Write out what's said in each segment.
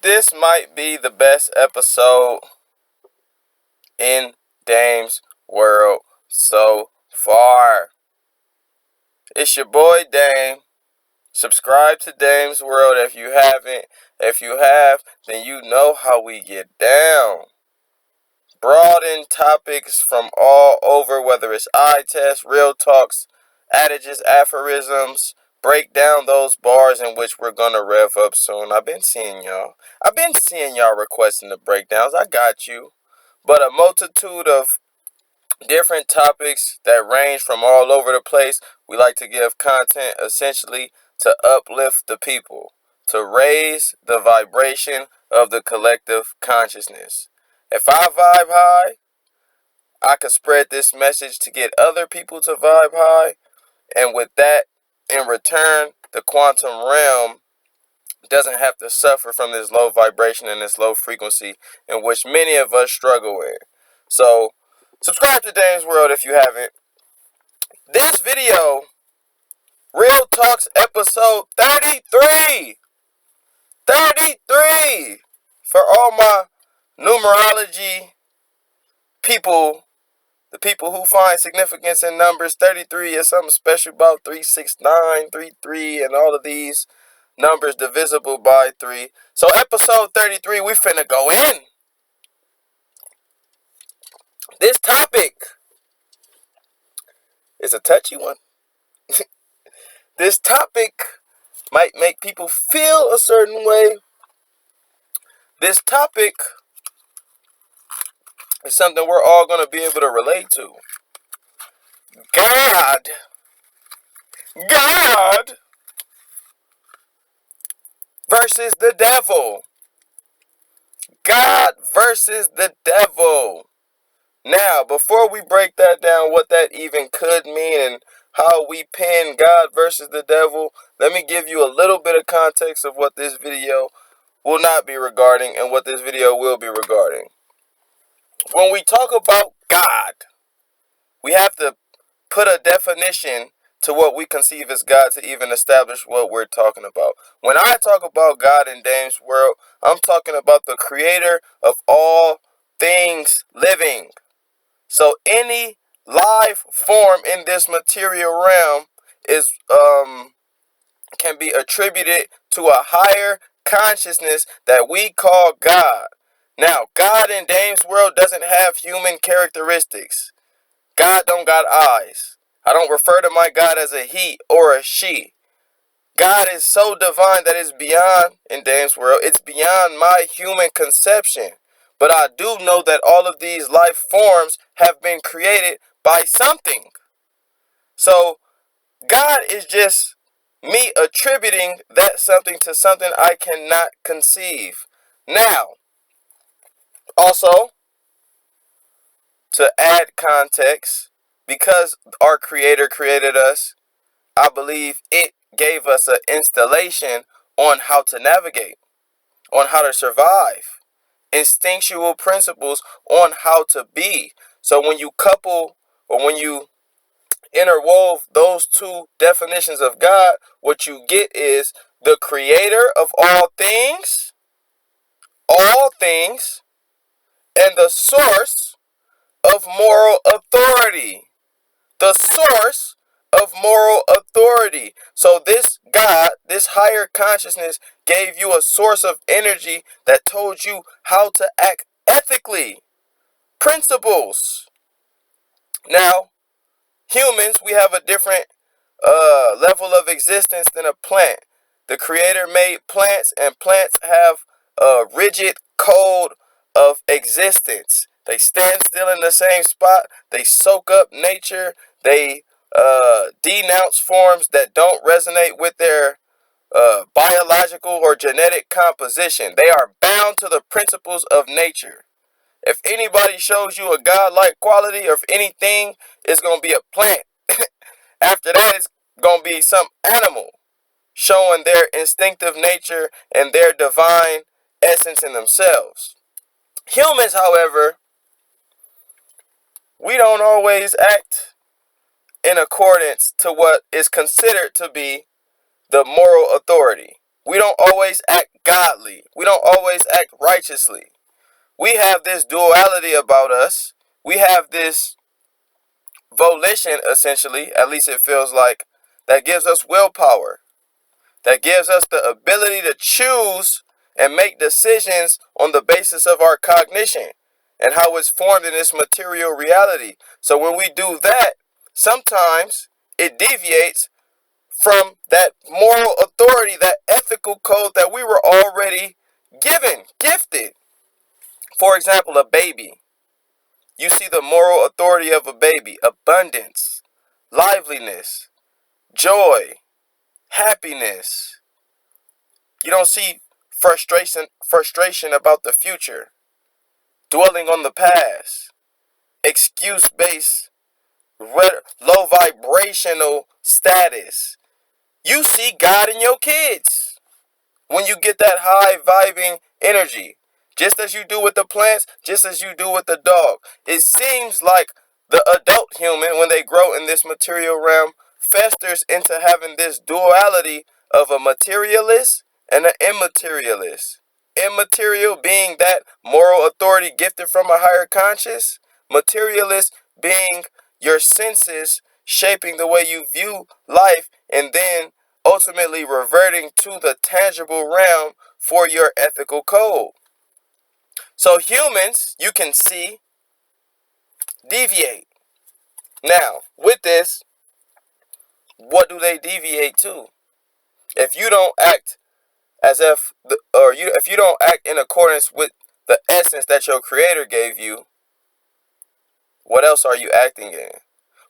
This might be the best episode in Dame's world so far. It's your boy Dame. Subscribe to Dame's World if you haven't. If you have, then you know how we get down. Broaden topics from all over, whether it's eye tests, real talks, adages, aphorisms. Break down those bars in which we're gonna rev up soon. I've been seeing y'all requesting the breakdowns. I got you. But a multitude of different topics that range from all over the place. We like to give content essentially to uplift the people, to raise the vibration of the collective consciousness. If I vibe high, I can spread this message to get other people to vibe high. And with that, in return, the quantum realm doesn't have to suffer from this low vibration and this low frequency in which many of us struggle with. So, subscribe to Dame's World if you haven't. This video, Real Talks episode 33. 33! For all my numerology people, the people who find significance in numbers, 33 is something special about 369, 33, and all of these numbers divisible by 3. So episode 33, we finna go in. This topic is a touchy one. This topic might make people feel a certain way. This topic is something we're all going to be able to relate to. God versus the devil. God versus the devil. Now, before we break that down, what that even could mean and how we pin God versus the devil, let me give you a little bit of context of what this video will not be regarding and what this video will be regarding. When we talk about God, we have to put a definition to what we conceive as God to even establish what we're talking about. When I talk about God in Dame's World, I'm talking about the creator of all things living. So any life form in this material realm is can be attributed to a higher consciousness that we call God. Now, God in Dame's World doesn't have human characteristics. God don't got eyes. I don't refer to my God as a he or a she. God is so divine that it's beyond, in Dame's World, it's beyond my human conception. But I do know that all of these life forms have been created by something. So, God is just me attributing that something to something I cannot conceive. Now, also, to add context, because our Creator created us, I believe it gave us an installation on how to navigate, on how to survive, instinctual principles on how to be. So when you couple or when you interwove those two definitions of God, what you get is the creator of all things, and the source of moral authority. The source of moral authority. So this God, this higher consciousness, gave you a source of energy that told you how to act ethically. Principles. Now, humans, we have a different level of existence than a plant. The Creator made plants, and plants have a rigid code of existence. They stand still in the same spot. They soak up nature. They denounce forms that don't resonate with their biological or genetic composition. They are bound to the principles of nature. If anybody shows you a godlike quality, or if anything, it's going to be a plant. After that, it's going to be some animal showing their instinctive nature and their divine essence in themselves. Humans, however, we don't always act in accordance to what is considered to be the moral authority. We don't always act godly. We don't always act righteously. We have this duality about us. We have this volition, essentially, at least it feels like, that gives us willpower, that gives us the ability to choose and make decisions on the basis of our cognition and how it's formed in this material reality. So when we do that, sometimes it deviates from that moral authority, that ethical code that we were already gifted. For example, a baby. You see the moral authority of a baby: abundance, liveliness, joy, happiness. You don't see frustration about the future, dwelling on the past, excuse-based, low vibrational status. You see God in your kids when you get that high vibing energy. Just as you do with the plants, just as you do with the dog. It seems like the adult human, when they grow in this material realm, festers into having this duality of a materialist and an immaterialist. Immaterial being that moral authority gifted from a higher conscious. Materialist being your senses shaping the way you view life, and then ultimately reverting to the tangible realm for your ethical code. So humans, you can see, deviate. Now, with this, what do they deviate to? If you don't act as if, if you don't act in accordance with the essence that your creator gave you, what else are you acting in?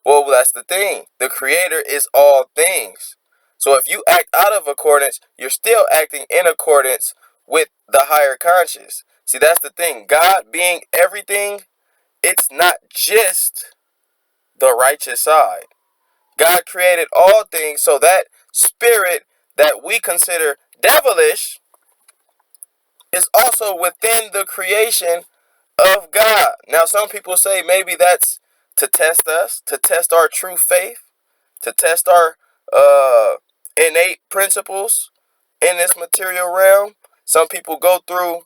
Well, that's the thing. The creator is all things. So if you act out of accordance, you're still acting in accordance with the higher conscious. See, that's the thing. God being everything, it's not just the righteous side. God created all things, so that spirit that we consider devilish is also within the creation of God. Now, some people say maybe that's to test us, to test our true faith, to test our innate principles in this material realm. Some people go through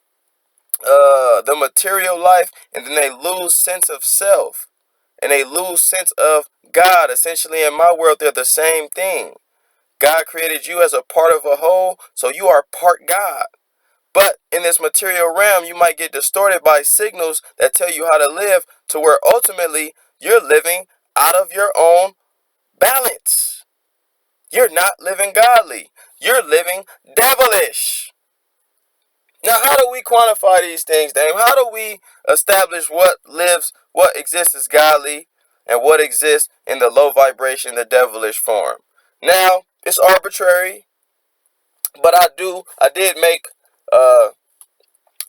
the material life and then they lose sense of self and they lose sense of God. Essentially, in my world, they're the same thing. God created you as a part of a whole, so you are part God. But in this material realm, you might get distorted by signals that tell you how to live, to where ultimately you're living out of your own balance. You're not living godly. You're living devilish. Now, how do we quantify these things, Dame? How do we establish what exists as godly and what exists in the low vibration, the devilish form? Now, it's arbitrary, but I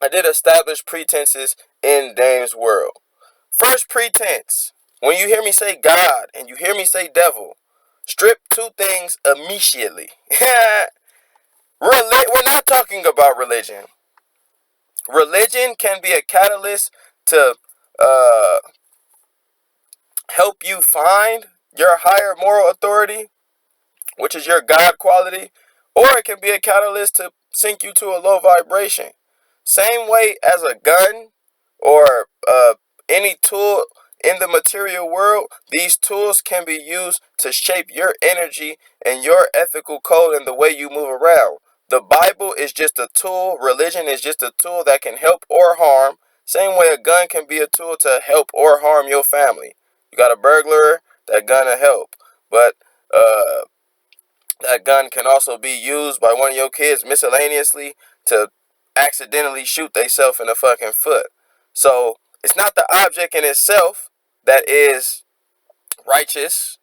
did establish pretenses in Dame's world. First pretense: when you hear me say God and you hear me say devil, strip two things immediately. We're not talking about religion. Religion can be a catalyst to help you find your higher moral authority, which is your God quality, or it can be a catalyst to sink you to a low vibration. Same way as a gun or any tool in the material world, these tools can be used to shape your energy and your ethical code and the way you move around. The Bible is just a tool. Religion is just a tool that can help or harm. Same way a gun can be a tool to help or harm your family. You got a burglar, that gun will help. But that gun can also be used by one of your kids miscellaneously to accidentally shoot themselves in the fucking foot. So it's not the object in itself that is righteous.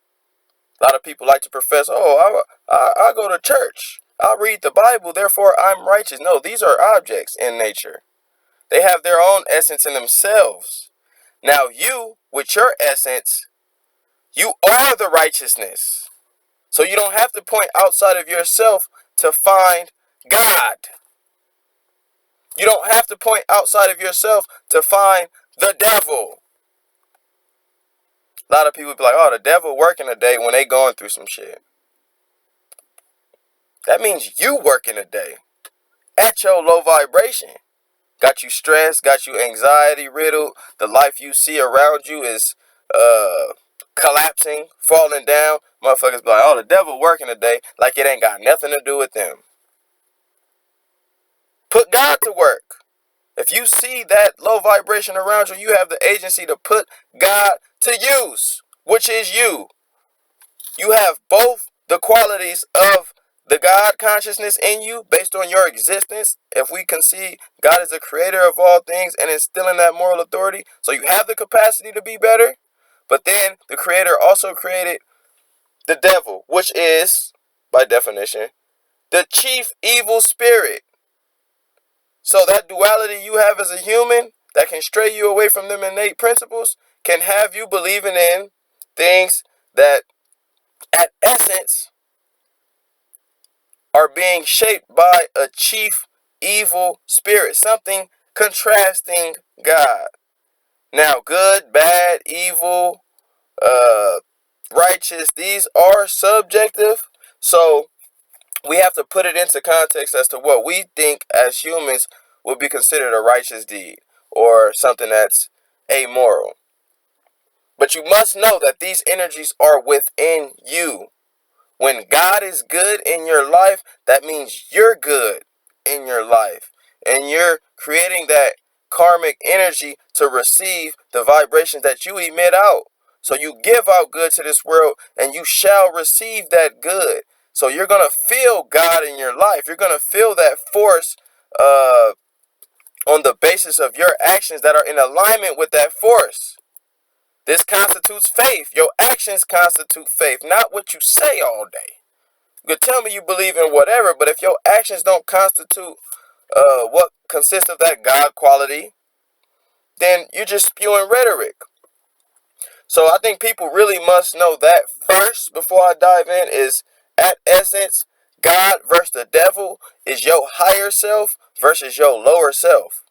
A lot of people like to profess, oh, I go to church, I read the Bible, therefore I'm righteous. No, these are objects in nature. They have their own essence in themselves. Now you, with your essence, you are the righteousness. So you don't have to point outside of yourself to find God. You don't have to point outside of yourself to find the devil. A lot of people be like, oh, the devil working today when they going through some shit. That means you working a day at your low vibration. Got you stressed, got you anxiety riddled. The life you see around you is collapsing, falling down. Motherfuckers be like, oh, the devil working today, like it ain't got nothing to do with them. Put God to work. If you see that low vibration around you, you have the agency to put God to use, which is you. You have both the qualities of the God consciousness in you based on your existence. If we can see God is the creator of all things and instilling that moral authority, so you have the capacity to be better. But then the creator also created the devil, which is, by definition, the chief evil spirit. So that duality you have as a human that can stray you away from them innate principles can have you believing in things that at essence are being shaped by a chief evil spirit, something contrasting God. Now, good, bad, evil, righteous, these are subjective. So we have to put it into context as to what we think as humans would be considered a righteous deed or something that's amoral. But you must know that these energies are within you. When God is good in your life, that means you're good in your life. And you're creating that karmic energy to receive the vibrations that you emit out. So you give out good to this world and you shall receive that good. So you're going to feel God in your life. You're going to feel that force on the basis of your actions that are in alignment with that force. This constitutes faith. Your actions constitute faith, not what you say all day. You can tell me you believe in whatever, but if your actions don't constitute what consists of that God quality, then you're just spewing rhetoric. So I think people really must know that first before I dive in is, at essence, God versus the devil is your higher self versus your lower self.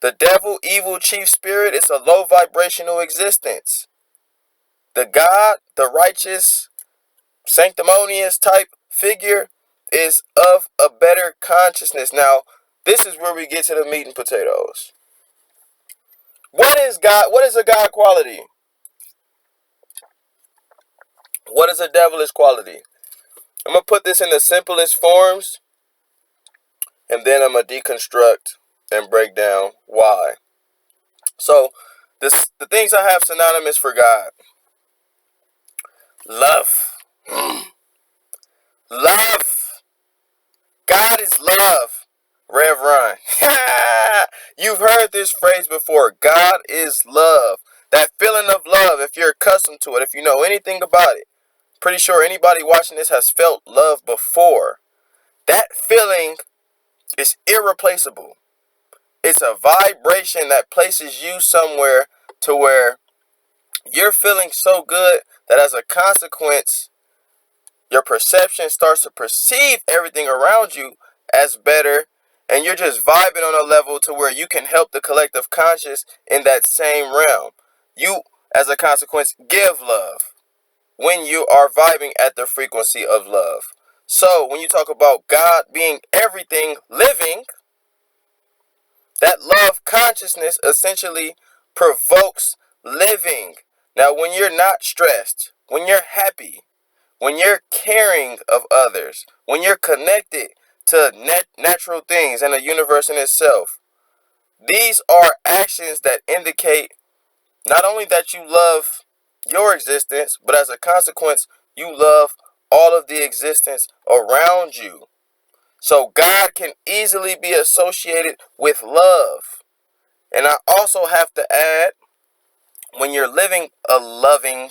The devil, evil chief spirit, is a low vibrational existence. The God, the righteous, sanctimonious type figure is of a better consciousness. Now, this is where we get to the meat and potatoes. What is God? What is a God quality? What is a devilish quality? I'm going to put this in the simplest forms, and then I'm going to deconstruct and break down why. So, the things I have synonymous for God. Love. Love. God is love. Rev Run. You've heard this phrase before. God is love. That feeling of love, if you're accustomed to it, if you know anything about it, pretty sure anybody watching this has felt love before. That feeling is irreplaceable. It's a vibration that places you somewhere to where you're feeling so good that as a consequence, your perception starts to perceive everything around you as better, and you're just vibing on a level to where you can help the collective conscious in that same realm. You, as a consequence, give love when you are vibing at the frequency of love. So when you talk about God being everything living, that love consciousness essentially provokes living. Now, when you're not stressed, when you're happy, when you're caring of others, when you're connected to natural things and the universe in itself, these are actions that indicate not only that you love your existence, but as a consequence, you love all of the existence around you. So God can easily be associated with love. And I also have to add, when you're living a loving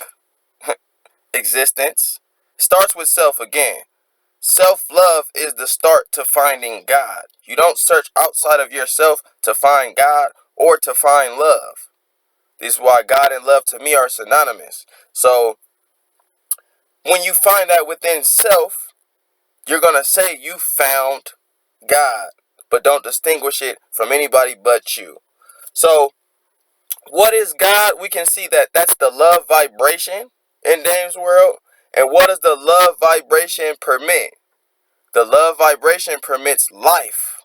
existence, starts with self again. Self-love is the start to finding God. You don't search outside of yourself to find God or to find love. This is why God and love to me are synonymous. So when you find that within self, you're going to say you found God, but don't distinguish it from anybody but you. So what is God? We can see that that's the love vibration in Dame's world. And what does the love vibration permit? The love vibration permits life.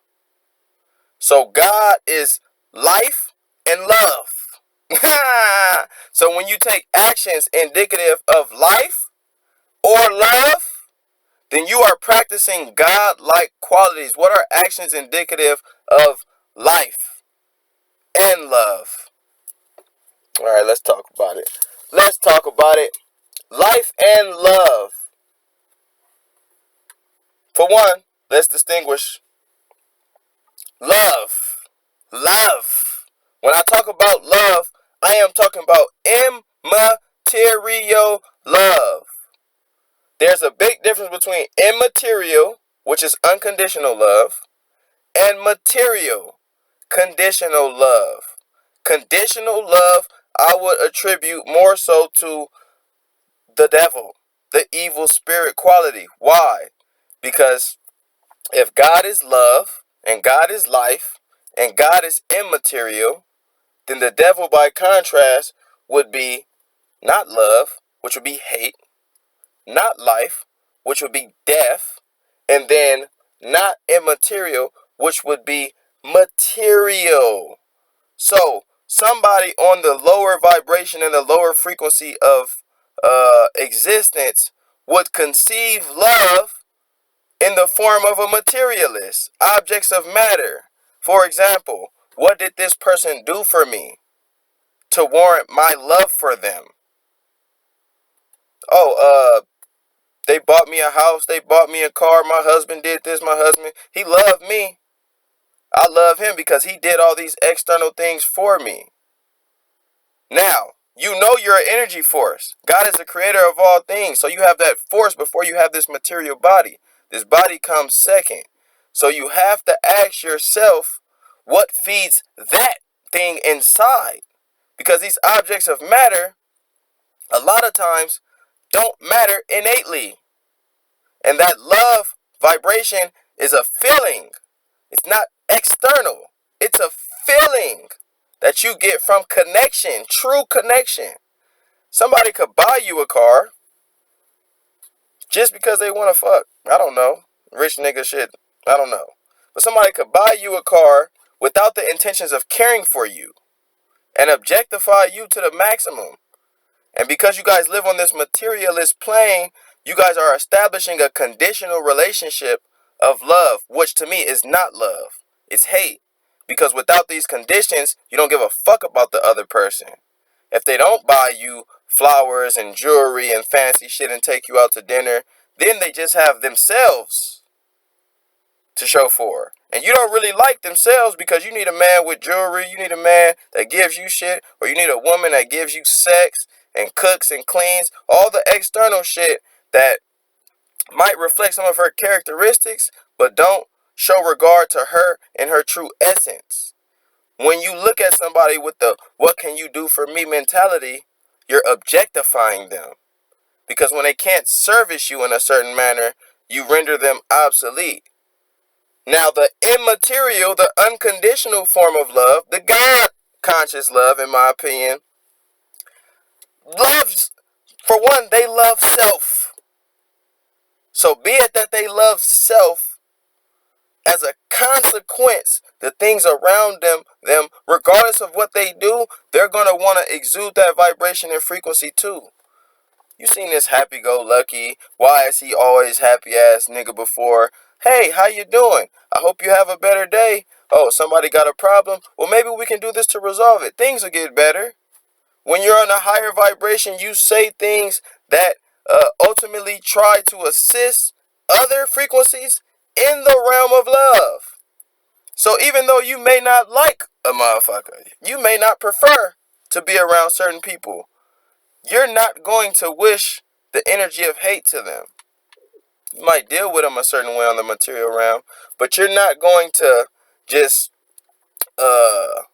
So God is life and love. So when you take actions indicative of life or love, then you are practicing God-like qualities. What are actions indicative of life and love? All right, let's talk about it. Let's talk about it. Life and love. For one, let's distinguish love. Love. When I talk about love, I am talking about immaterial love. There's a big difference between immaterial, which is unconditional love, and material, conditional love. Conditional love, I would attribute more so to the devil, the evil spirit quality. Why? Because if God is love, and God is life, and God is immaterial, then the devil, by contrast, would be not love, which would be hate, not life, which would be death, and then not immaterial, which would be material. So, somebody on the lower vibration and the lower frequency of existence would conceive love in the form of a materialist, objects of matter. For example, what did this person do for me to warrant my love for them? Oh, they bought me a house, they bought me a car, my husband did this, he loved me. I love him because he did all these external things for me. Now, you know you're an energy force. God is the creator of all things. So you have that force before you have this material body. This body comes second. So you have to ask yourself what feeds that thing inside. Because these objects of matter, a lot of times, don't matter innately. And that love vibration is a feeling. It's not external. It's a feeling that you get from connection, true connection. Somebody could buy you a car just because they want to fuck. I don't know. Rich nigga shit. I don't know. But somebody could buy you a car without the intentions of caring for you and objectify you to the maximum. And because you guys live on this materialist plane, you guys are establishing a conditional relationship of love, which to me is not love. It's hate. Because without these conditions, you don't give a fuck about the other person. If they don't buy you flowers and jewelry and fancy shit and take you out to dinner, then they just have themselves to show for. And you don't really like themselves because you need a man with jewelry, you need a man that gives you shit, or you need a woman that gives you sex and cooks and cleans, all the external shit that might reflect some of her characteristics, but don't show regard to her and her true essence. When you look at somebody with the what can you do for me mentality, you're objectifying them. Because when they can't service you in a certain manner, you render them obsolete. Now, the immaterial, the unconditional form of love, the God conscious love, in my opinion, loves, for one, they love self. So be it that they love self, as a consequence, the things around them, regardless of what they do, they're going to want to exude that vibration and frequency too. You seen this happy-go-lucky, why is he always happy ass nigga before? Hey, how you doing? I hope you have a better day. Oh, somebody got a problem? Well, maybe we can do this to resolve it. Things will get better. When you're on a higher vibration, you say things that ultimately try to assist other frequencies in the realm of love. So even though you may not like a motherfucker, you may not prefer to be around certain people, you're not going to wish the energy of hate to them. You might deal with them a certain way on the material realm, but you're not going to just put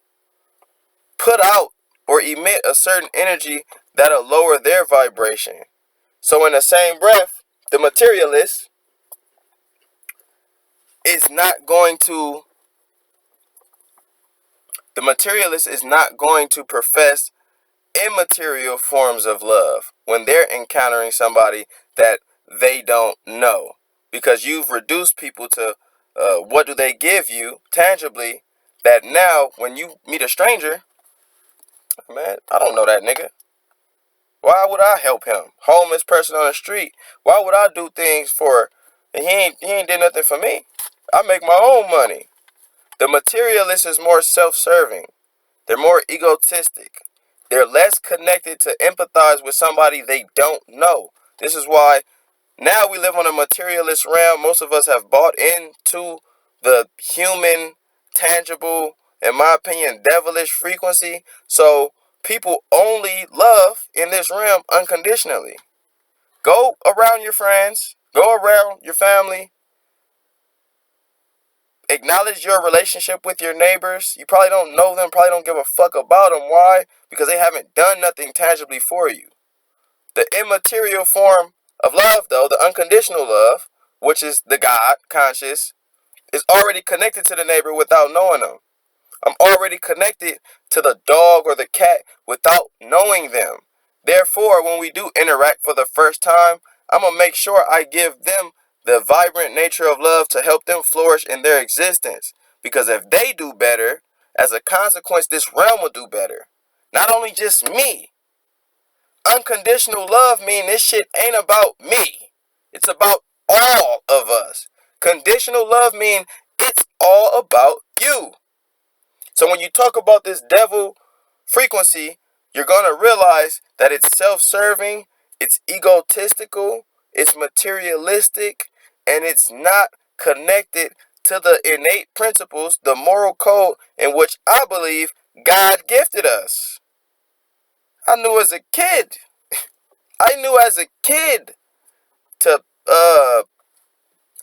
out or emit a certain energy that'll lower their vibration. So in the same breath, the materialist is not going to profess immaterial forms of love when they're encountering somebody that they don't know. because you've reduced people to what do they give you tangibly, that now when you meet a stranger, man, I don't know that nigga. Why would I help him? Homeless person on the street. Why would I do things for, and he ain't did nothing for me. I make my own money. The materialist is more self-serving. They're more egotistic. They're less connected to empathize with somebody they don't know. This is why now we live on a materialist realm. Most of us have bought into the human, tangible, in my opinion, devilish frequency. So people only love in this realm unconditionally. Go around your friends, go around your family, acknowledge your relationship with your neighbors. You probably don't know them, probably don't give a fuck about them. Why? Because they haven't done nothing tangibly for you. The immaterial form of love, though, the unconditional love, which is the God conscious, is already connected to the neighbor without knowing them. I'm already connected to the dog or the cat without knowing them. Therefore, when we do interact for the first time, I'm going to make sure I give them the vibrant nature of love to help them flourish in their existence. Because if they do better, as a consequence, this realm will do better. Not only just me. Unconditional love mean this shit ain't about me. It's about all of us. Conditional love mean it's all about you. So when you talk about this devil frequency, you're going to realize that it's self-serving, it's egotistical, it's materialistic, and it's not connected to the innate principles, the moral code in which I believe God gifted us. I knew as a kid to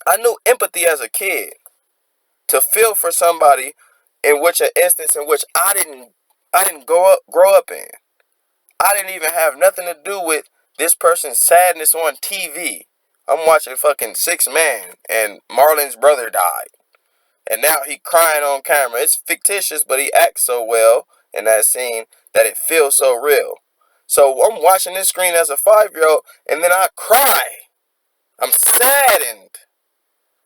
I knew empathy as a kid, to feel for somebody in which an instance in which I didn't grow up in. I didn't even have nothing to do with this person's sadness on TV. I'm watching fucking 6 Man and Marlon's brother died. And now he crying on camera. It's fictitious, but he acts so well in that scene that it feels so real. So I'm watching this screen as a 5-year-old and then I cry. I'm saddened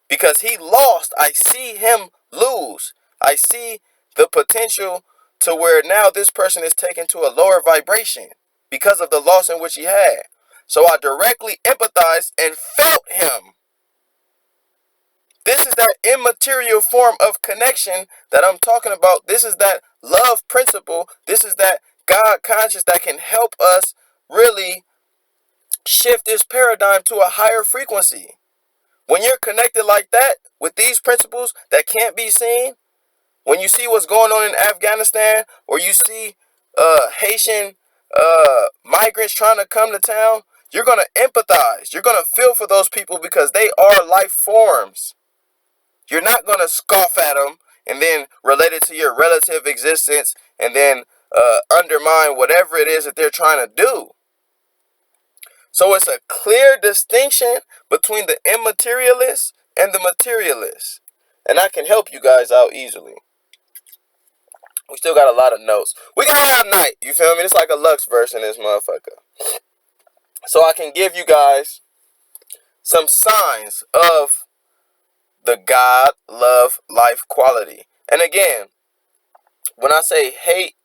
because he lost. I see him lose. I see the potential to where now this person is taken to a lower vibration because of the loss in which he had. So I directly empathized and felt him. This is that immaterial form of connection that I'm talking about. This is that love principle. This is that God conscious that can help us really shift this paradigm to a higher frequency. When you're connected like that with these principles that can't be seen, when you see what's going on in Afghanistan, or you see Haitian migrants trying to come to town, you're going to empathize. You're going to feel for those people because they are life forms. You're not going to scoff at them and then relate it to your relative existence and then undermine whatever it is that they're trying to do. So it's a clear distinction between the immaterialist and the materialist. And I can help you guys out easily. We still got a lot of notes. We got all night, you feel me? It's like a Lux verse in this motherfucker. So I can give you guys some signs of the God, love, life quality. And again, when I say hate,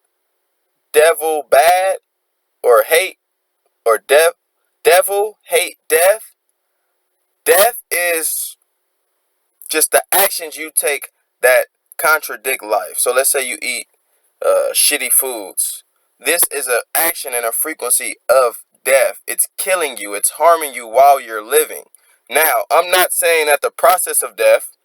devil, bad, or hate, or devil, hate, death, death is just the actions you take that contradict life. So let's say you eat shitty foods. This is an action and a frequency of death. It's killing you. It's harming you while you're living. Now, I'm not saying that the process of death,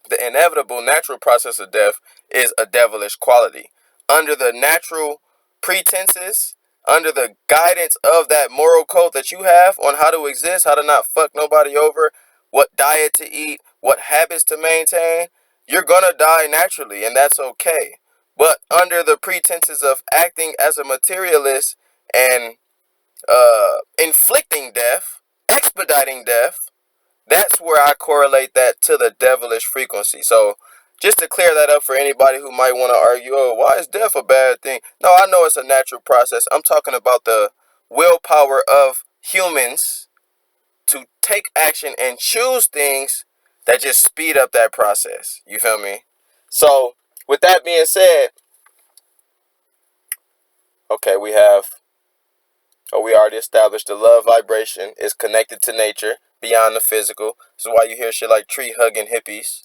the inevitable natural process of death, is a devilish quality. Under the natural pretenses, under the guidance of that moral code that you have on how to exist, how to not fuck nobody over, what diet to eat, what habits to maintain, you're gonna die naturally, and that's okay. But under the pretenses of acting as a materialist and inflicting death, expediting death, that's where I correlate that to the devilish frequency. So just to clear that up for anybody who might want to argue, oh, why is death a bad thing? No, I know it's a natural process. I'm talking about the willpower of humans to take action and choose things that just speed up that process. You feel me? So, with that being said, okay, we already established the love vibration is connected to nature beyond the physical. This is why you hear shit like tree hugging hippies.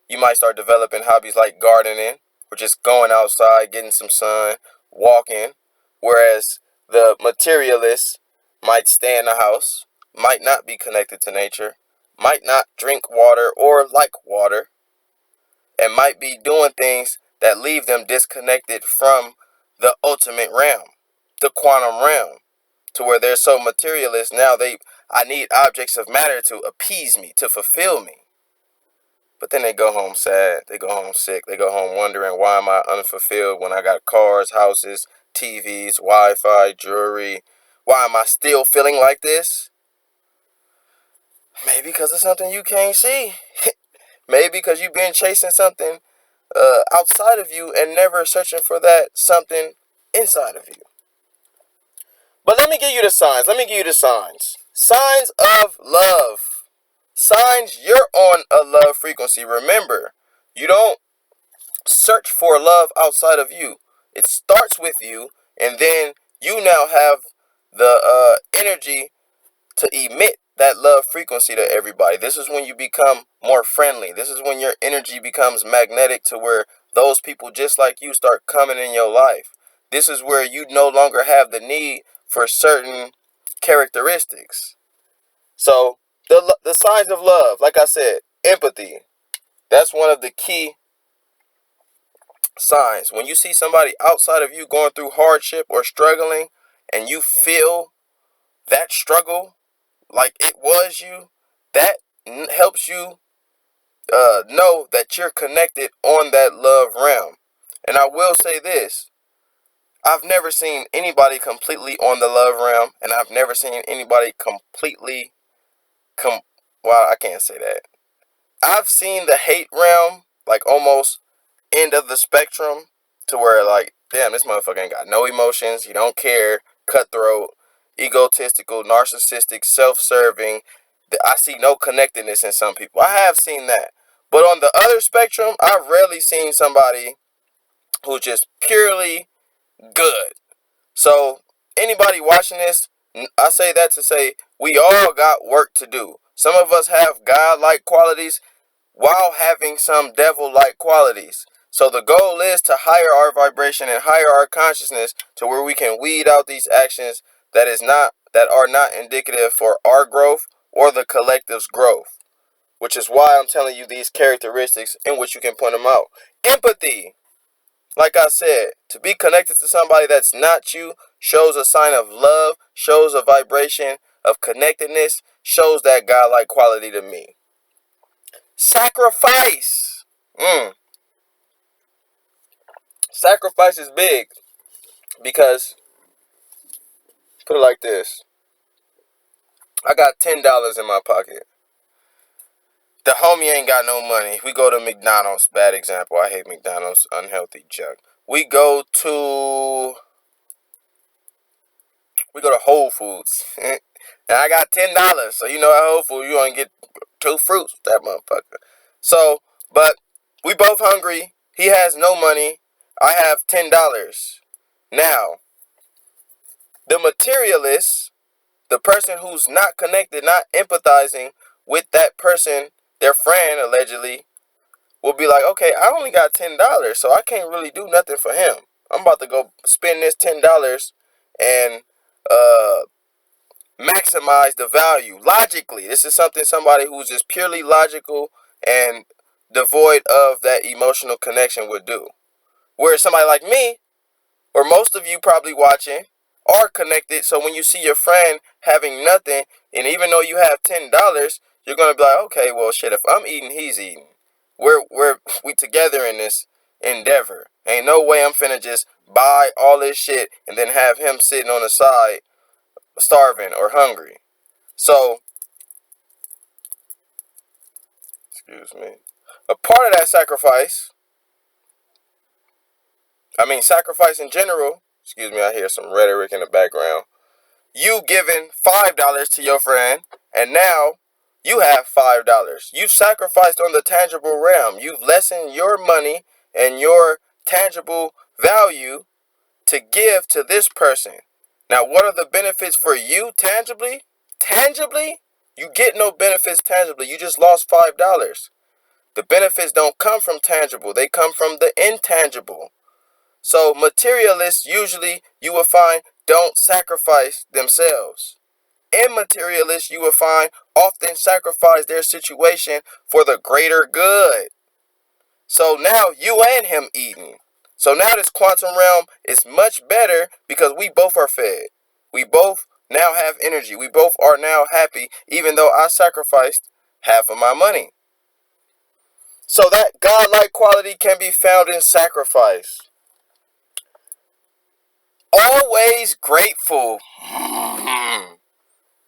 You might start developing hobbies like gardening, or just going outside, getting some sun, walking. Whereas the materialist might stay in the house, might not be connected to nature, might not drink water or like water, and might be doing things that leave them disconnected from the ultimate realm, the quantum realm, to where they're so materialist now I need objects of matter to appease me, to fulfill me. But then they go home sad, they go home sick, they go home wondering, why am I unfulfilled when I got cars, houses, TVs, Wi-Fi, jewelry? Why am I still feeling like this? Maybe because of something you can't see. Maybe because you've been chasing something outside of you and never searching for that something inside of you. But let me give you the signs. Signs of love. Signs you're on a love frequency. Remember, you don't search for love outside of you. It starts with you, and then you now have the energy to emit that love frequency to everybody. This is when you become more friendly. This is when your energy becomes magnetic to where those people just like you start coming in your life. This is where you no longer have the need for certain characteristics. So the signs of love, like I said, empathy. That's one of the key signs. When you see somebody outside of you going through hardship or struggling, and you feel that struggle like it was you, that helps you know that you're connected on that love realm. And I will say this. I've never seen anybody completely on the love realm, and I've never seen anybody completely well, I can't say that. I've seen the hate realm, like almost end of the spectrum, to where like, damn, this motherfucker ain't got no emotions, he don't care, cutthroat, egotistical, narcissistic, self-serving. I see no connectedness in some people. I have seen that. But on the other spectrum, I've rarely seen somebody who's just purely good. So anybody watching this, I say that to say we all got work to do. Some of us have God-like qualities while having some devil-like qualities. So the goal is to higher our vibration and higher our consciousness to where we can weed out these actions that are not indicative for our growth or the collective's growth. Which is why I'm telling you these characteristics in which you can point them out. Empathy. Like I said, to be connected to somebody that's not you shows a sign of love, shows a vibration of connectedness, shows that godlike quality to me. Sacrifice. Sacrifice is big because, put it like this. I got $10 in my pocket. The homie ain't got no money. We go to McDonald's. Bad example. I hate McDonald's. Unhealthy junk. We go to Whole Foods. And I got $10. So you know at Whole Foods you only get 2 fruits with that motherfucker. So, but we both hungry. He has no money. I have $10. Now, the materialist, the person who's not connected, not empathizing with that person, their friend allegedly, will be like, okay, I only got $10, so I can't really do nothing for him. I'm about to go spend this $10 and maximize the value. Logically, this is somebody who's just purely logical and devoid of that emotional connection would do. Whereas somebody like me, or most of you probably watching, are connected. So when you see your friend having nothing, and even though you have $10, you're gonna be like, okay, well, shit. If I'm eating, he's eating. We together in this endeavor. Ain't no way I'm finna just buy all this shit and then have him sitting on the side, starving or hungry. So, excuse me. A part of that sacrifice in general, excuse me, I hear some rhetoric in the background. You giving $5 to your friend And now you have $5. You've sacrificed on the tangible realm. You've lessened your money and your tangible value to give to this person. Now, what are the benefits for you tangibly? Tangibly? You get no benefits tangibly. You just lost $5. The benefits don't come from tangible. They come from the intangible. So materialists usually, you will find, don't sacrifice themselves. Immaterialists, you will find, often sacrifice their situation for the greater good. So now you and him eating. So now this quantum realm is much better because we both are fed. We both now have energy. We both are now happy, even though I sacrificed half of my money. So that godlike quality can be found in sacrifice. Always grateful.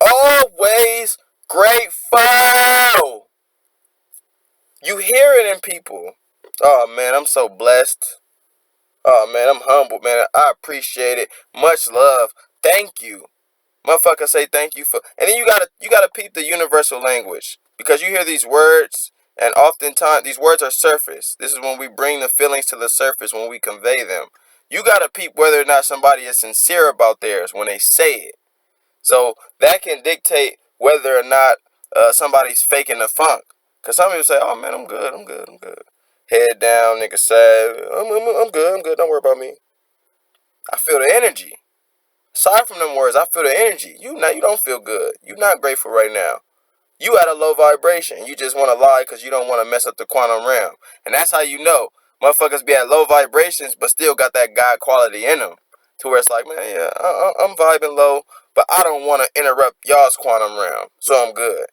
Always grateful. You hear it in people. Oh man, I'm so blessed. Oh man, I'm humbled, man. I appreciate it. Much love. Thank you. Motherfucker say thank you for, and then you gotta peep the universal language. Because you hear these words, and oftentimes these words are surface. This is when we bring the feelings to the surface, when we convey them. You gotta peep whether or not somebody is sincere about theirs when they say it. So that can dictate whether or not somebody's faking the funk. Cause some people say, "Oh man, I'm good, I'm good, I'm good." Head down, nigga sad. I'm good, I'm good. Don't worry about me. I feel the energy. Aside from them words, I feel the energy. You don't feel good. You're not grateful right now. You at a low vibration. You just want to lie because you don't want to mess up the quantum realm. And that's how you know motherfuckers be at low vibrations but still got that God quality in them. To where it's like, man, yeah, I'm vibing low, but I don't want to interrupt y'all's quantum realm, so I'm good.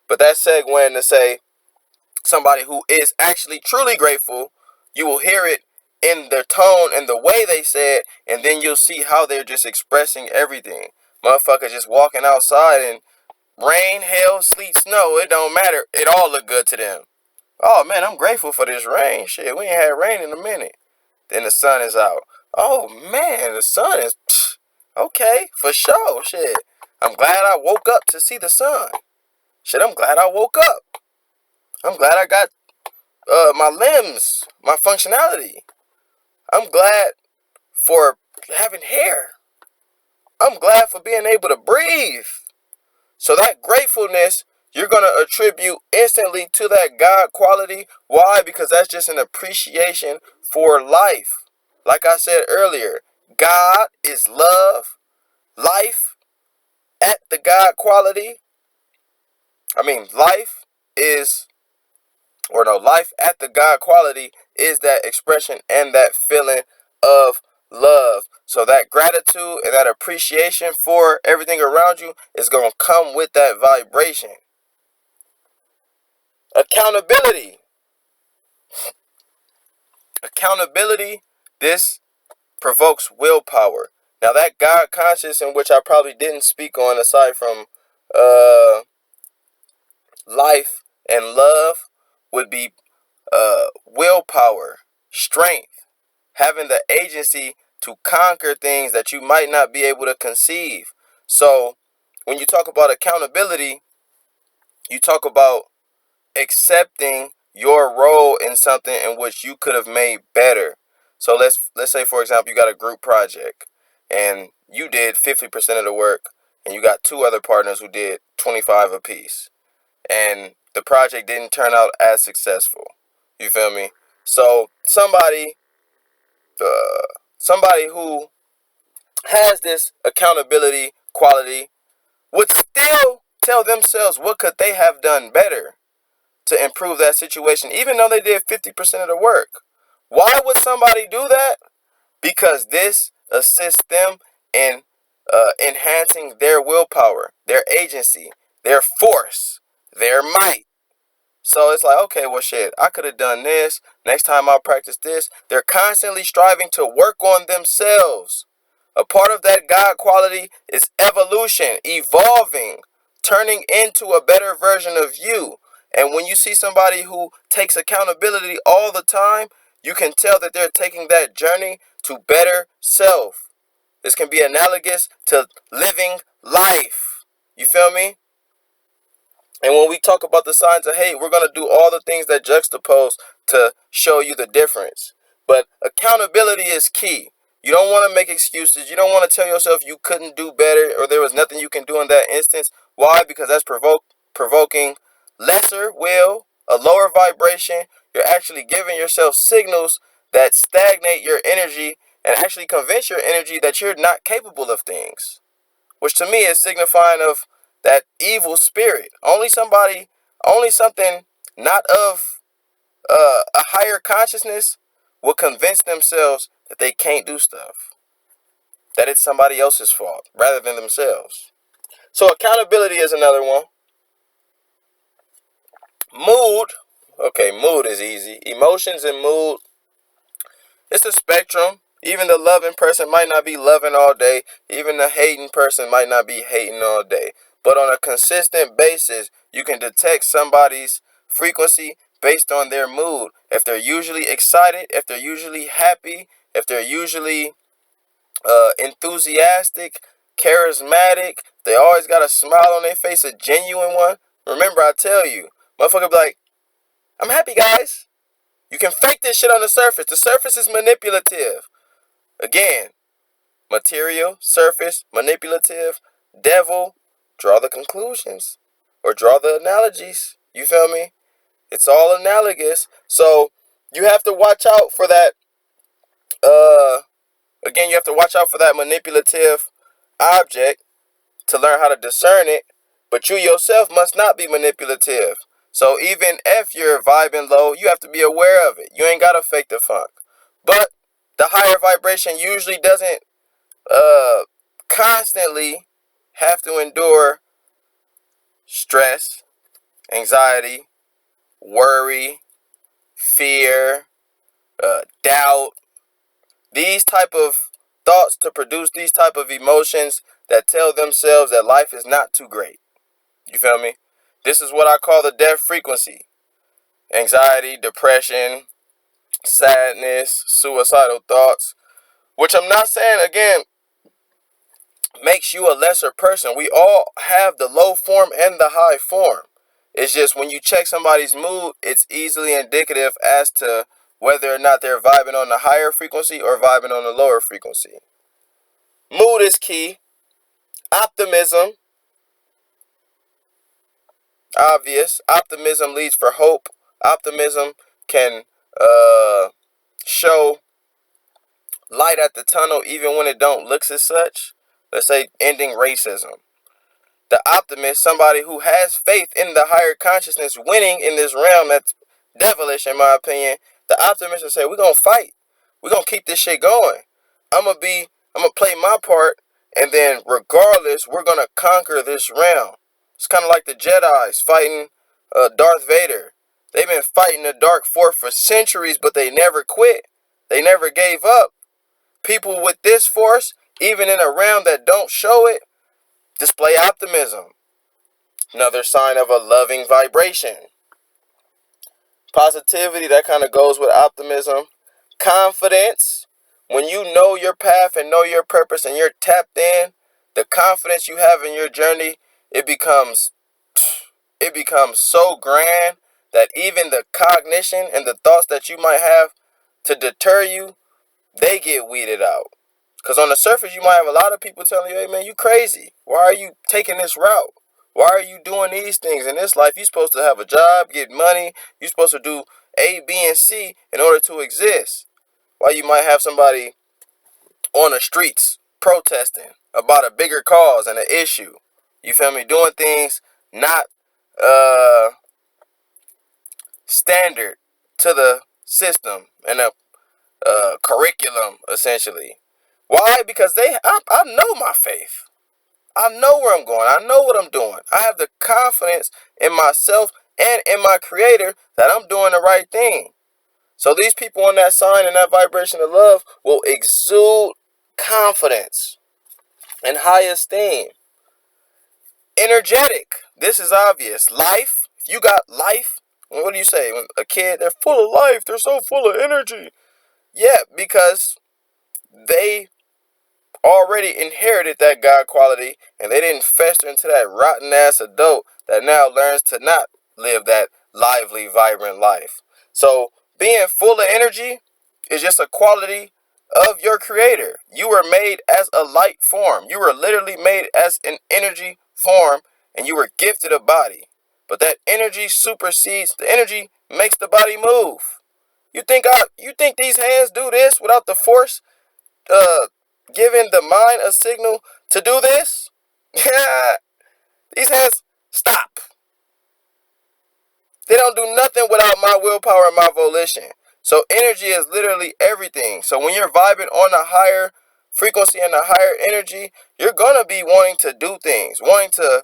But that segue into say somebody who is actually truly grateful, you will hear it in their tone and the way they say it, and then you'll see how they're just expressing everything. Motherfuckers just walking outside and rain, hail, sleet, snow, it don't matter. It all look good to them. Oh man, I'm grateful for this rain. Shit, we ain't had rain in a minute. Then the sun is out. Oh man, the sun is okay, for sure. Shit. I'm glad I woke up to see the sun. Shit, I'm glad I woke up. I'm glad I got my limbs, my functionality. I'm glad for having hair. I'm glad for being able to breathe. So that gratefulness, you're going to attribute instantly to that God quality. Why? Because that's just an appreciation for life. Like I said earlier, God is love. Life at the God quality. Life is, or no, life at the God quality is that expression and that feeling of love. So that gratitude and that appreciation for everything around you is going to come with that vibration. Accountability. Accountability, this provokes willpower. Now that God conscious, in which I probably didn't speak on aside from life and love, would be willpower, strength, having the agency to conquer things that you might not be able to conceive. So when you talk about accountability, you talk about accepting your role in something in which you could have made better. So let's say, for example, you got a group project and you did 50% of the work and you got two other partners who did 25 apiece, and the project didn't turn out as successful. You feel me? So somebody who has this accountability quality would still tell themselves what could they have done better to improve that situation, even though they did 50% of the work. Why would somebody do that? Because this assists them in enhancing their willpower, their agency, their force, their might. So it's like, okay, well, shit, I could have done this. Next time I'll practice this. They're constantly striving to work on themselves. A part of that God quality is evolution, evolving, turning into a better version of you. And when you see somebody who takes accountability all the time, you can tell that they're taking that journey to better self. This can be analogous to living life. You feel me? And when we talk about the signs of hate, we're going to do all the things that juxtapose to show you the difference. But accountability is key. You don't want to make excuses. You don't want to tell yourself you couldn't do better or there was nothing you can do in that instance. Why? Because that's provoking lesser will, a lower vibration. You're actually giving yourself signals that stagnate your energy and actually convince your energy that you're not capable of things, which to me is signifying of that evil spirit. Only something not of a higher consciousness will convince themselves that they can't do stuff, that it's somebody else's fault rather than themselves. So accountability is another one. Mood. Okay, mood is easy. Emotions and mood, it's a spectrum. Even the loving person might not be loving all day. Even the hating person might not be hating all day. But on a consistent basis, you can detect somebody's frequency based on their mood. If they're usually excited, if they're usually happy, if they're usually enthusiastic, charismatic, they always got a smile on their face, a genuine one. Remember, I tell you, motherfucker be like, I'm happy, guys. You can fake this shit on the surface. The surface is manipulative. Again, material, surface, manipulative, devil, draw the conclusions or draw the analogies. You feel me? It's all analogous. So you have to watch out for that. Again, you have to watch out for that manipulative object to learn how to discern it. But you yourself must not be manipulative. So even if you're vibing low, you have to be aware of it. You ain't gotta fake the funk. But the higher vibration usually doesn't constantly have to endure stress, anxiety, worry, fear, doubt, these type of thoughts to produce these type of emotions that tell themselves that life is not too great. You feel me? This is what I call the death frequency. Anxiety, depression, sadness, suicidal thoughts, which I'm not saying, again, makes you a lesser person. We all have the low form and the high form. It's just when you check somebody's mood, it's easily indicative as to whether or not they're vibing on the higher frequency or vibing on the lower frequency. Mood is key. Optimism, obvious. Optimism leads for hope. Optimism can show light at the tunnel even when it don't look as such. Let's say ending racism. The optimist, somebody who has faith in the higher consciousness winning in this realm that's devilish in my opinion. The optimist will say, we're gonna fight. We're gonna keep this shit going. I'm gonna play my part, and then regardless, we're gonna conquer this realm. It's kind of like the Jedi's fighting Darth Vader. They've been fighting the Dark Force for centuries, but they never quit. They never gave up. People with this force, even in a realm that don't show it, display optimism. Another sign of a loving vibration. Positivity, that kind of goes with optimism. Confidence. When you know your path and know your purpose and you're tapped in, the confidence you have in your journey, it becomes so grand that even the cognition and the thoughts that you might have to deter you, they get weeded out. Because on the surface, you might have a lot of people telling you, hey man, you crazy. Why are you taking this route? Why are you doing these things in this life? You're supposed to have a job, get money. You're supposed to do A, B, and C in order to exist. Why you might have somebody on the streets protesting about a bigger cause and an issue. You feel me? Doing things not standard to the system and a curriculum, essentially. Why? Because I know my faith. I know where I'm going. I know what I'm doing. I have the confidence in myself and in my creator that I'm doing the right thing. So these people on that sign and that vibration of love will exude confidence and high esteem. Energetic. This is obvious. Life. If you got life, what do you say? When a kid, they're full of life. They're so full of energy. Yeah, because they already inherited that God quality, and they didn't fester into that rotten ass adult that now learns to not live that lively, vibrant life. So being full of energy is just a quality of your creator. You were made as a light form. You were literally made as an energy form, and you were gifted a body. But that energy supersedes, the energy makes the body move. You think these hands do this without the force giving the mind a signal to do this? Yeah, these hands stop. They don't do nothing without my willpower and my volition. So energy is literally everything. So when you're vibing on a higher frequency and a higher energy, you're gonna be wanting to do things, wanting to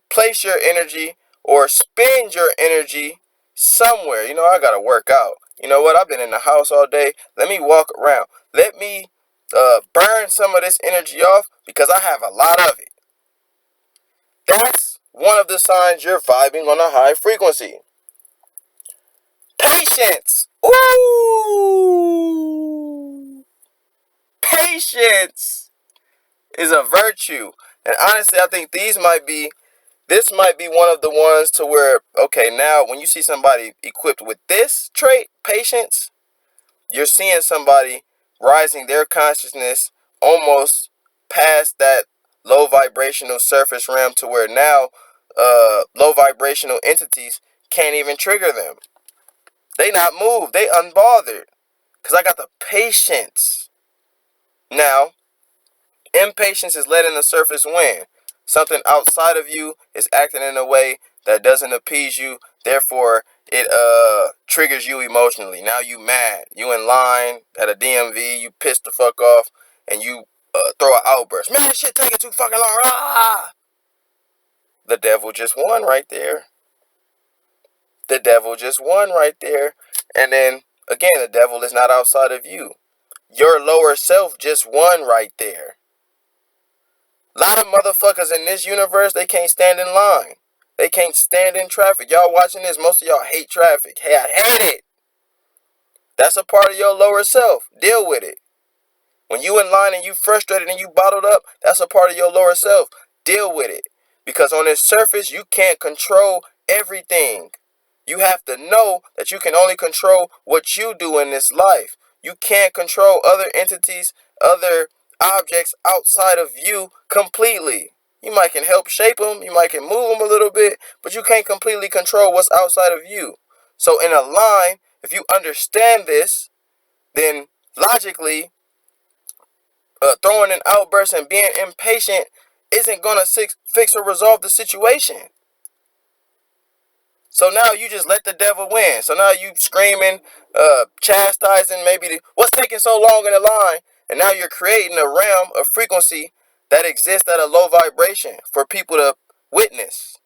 place your energy or spend your energy somewhere. You know, I gotta work out. You know what? I've been in the house all day. Let me walk around. Let me burn some of this energy off because I have a lot of it. That's one of the signs you're vibing on a high frequency. Patience. Ooh. Patience is a virtue. And honestly, I think this might be one of the ones to where, okay, now when you see somebody equipped with this trait, patience, you're seeing somebody rising their consciousness almost past that low vibrational surface realm to where now low vibrational entities can't even trigger them. They not moved. They unbothered. Because I got the patience. Now, impatience is letting the surface win. Something outside of you is acting in a way that doesn't appease you. Therefore, it triggers you emotionally. Now you mad. You in line at a DMV. You pissed the fuck off. And you throw an outburst. Man, this shit taking too fucking long. Ah! The devil just won right there. The devil just won right there. And then, again, the devil is not outside of you. Your lower self just won right there. A lot of motherfuckers in this universe, they can't stand in line. They can't stand in traffic. Y'all watching this, most of y'all hate traffic. Hey, I hate it. That's a part of your lower self. Deal with it. When you in line and you frustrated and you bottled up, that's a part of your lower self. Deal with it. Because on this surface, you can't control everything. You have to know that you can only control what you do in this life. You can't control other entities, other objects outside of you completely. You might can help shape them, you might can move them a little bit, but you can't completely control what's outside of you. So in a line, if you understand this, then logically, throwing an outburst and being impatient isn't going to fix or resolve the situation. So now you just let the devil win. So now you screaming, chastising maybe what's taking so long in the line. And now you're creating a realm of frequency that exists at a low vibration for people to witness.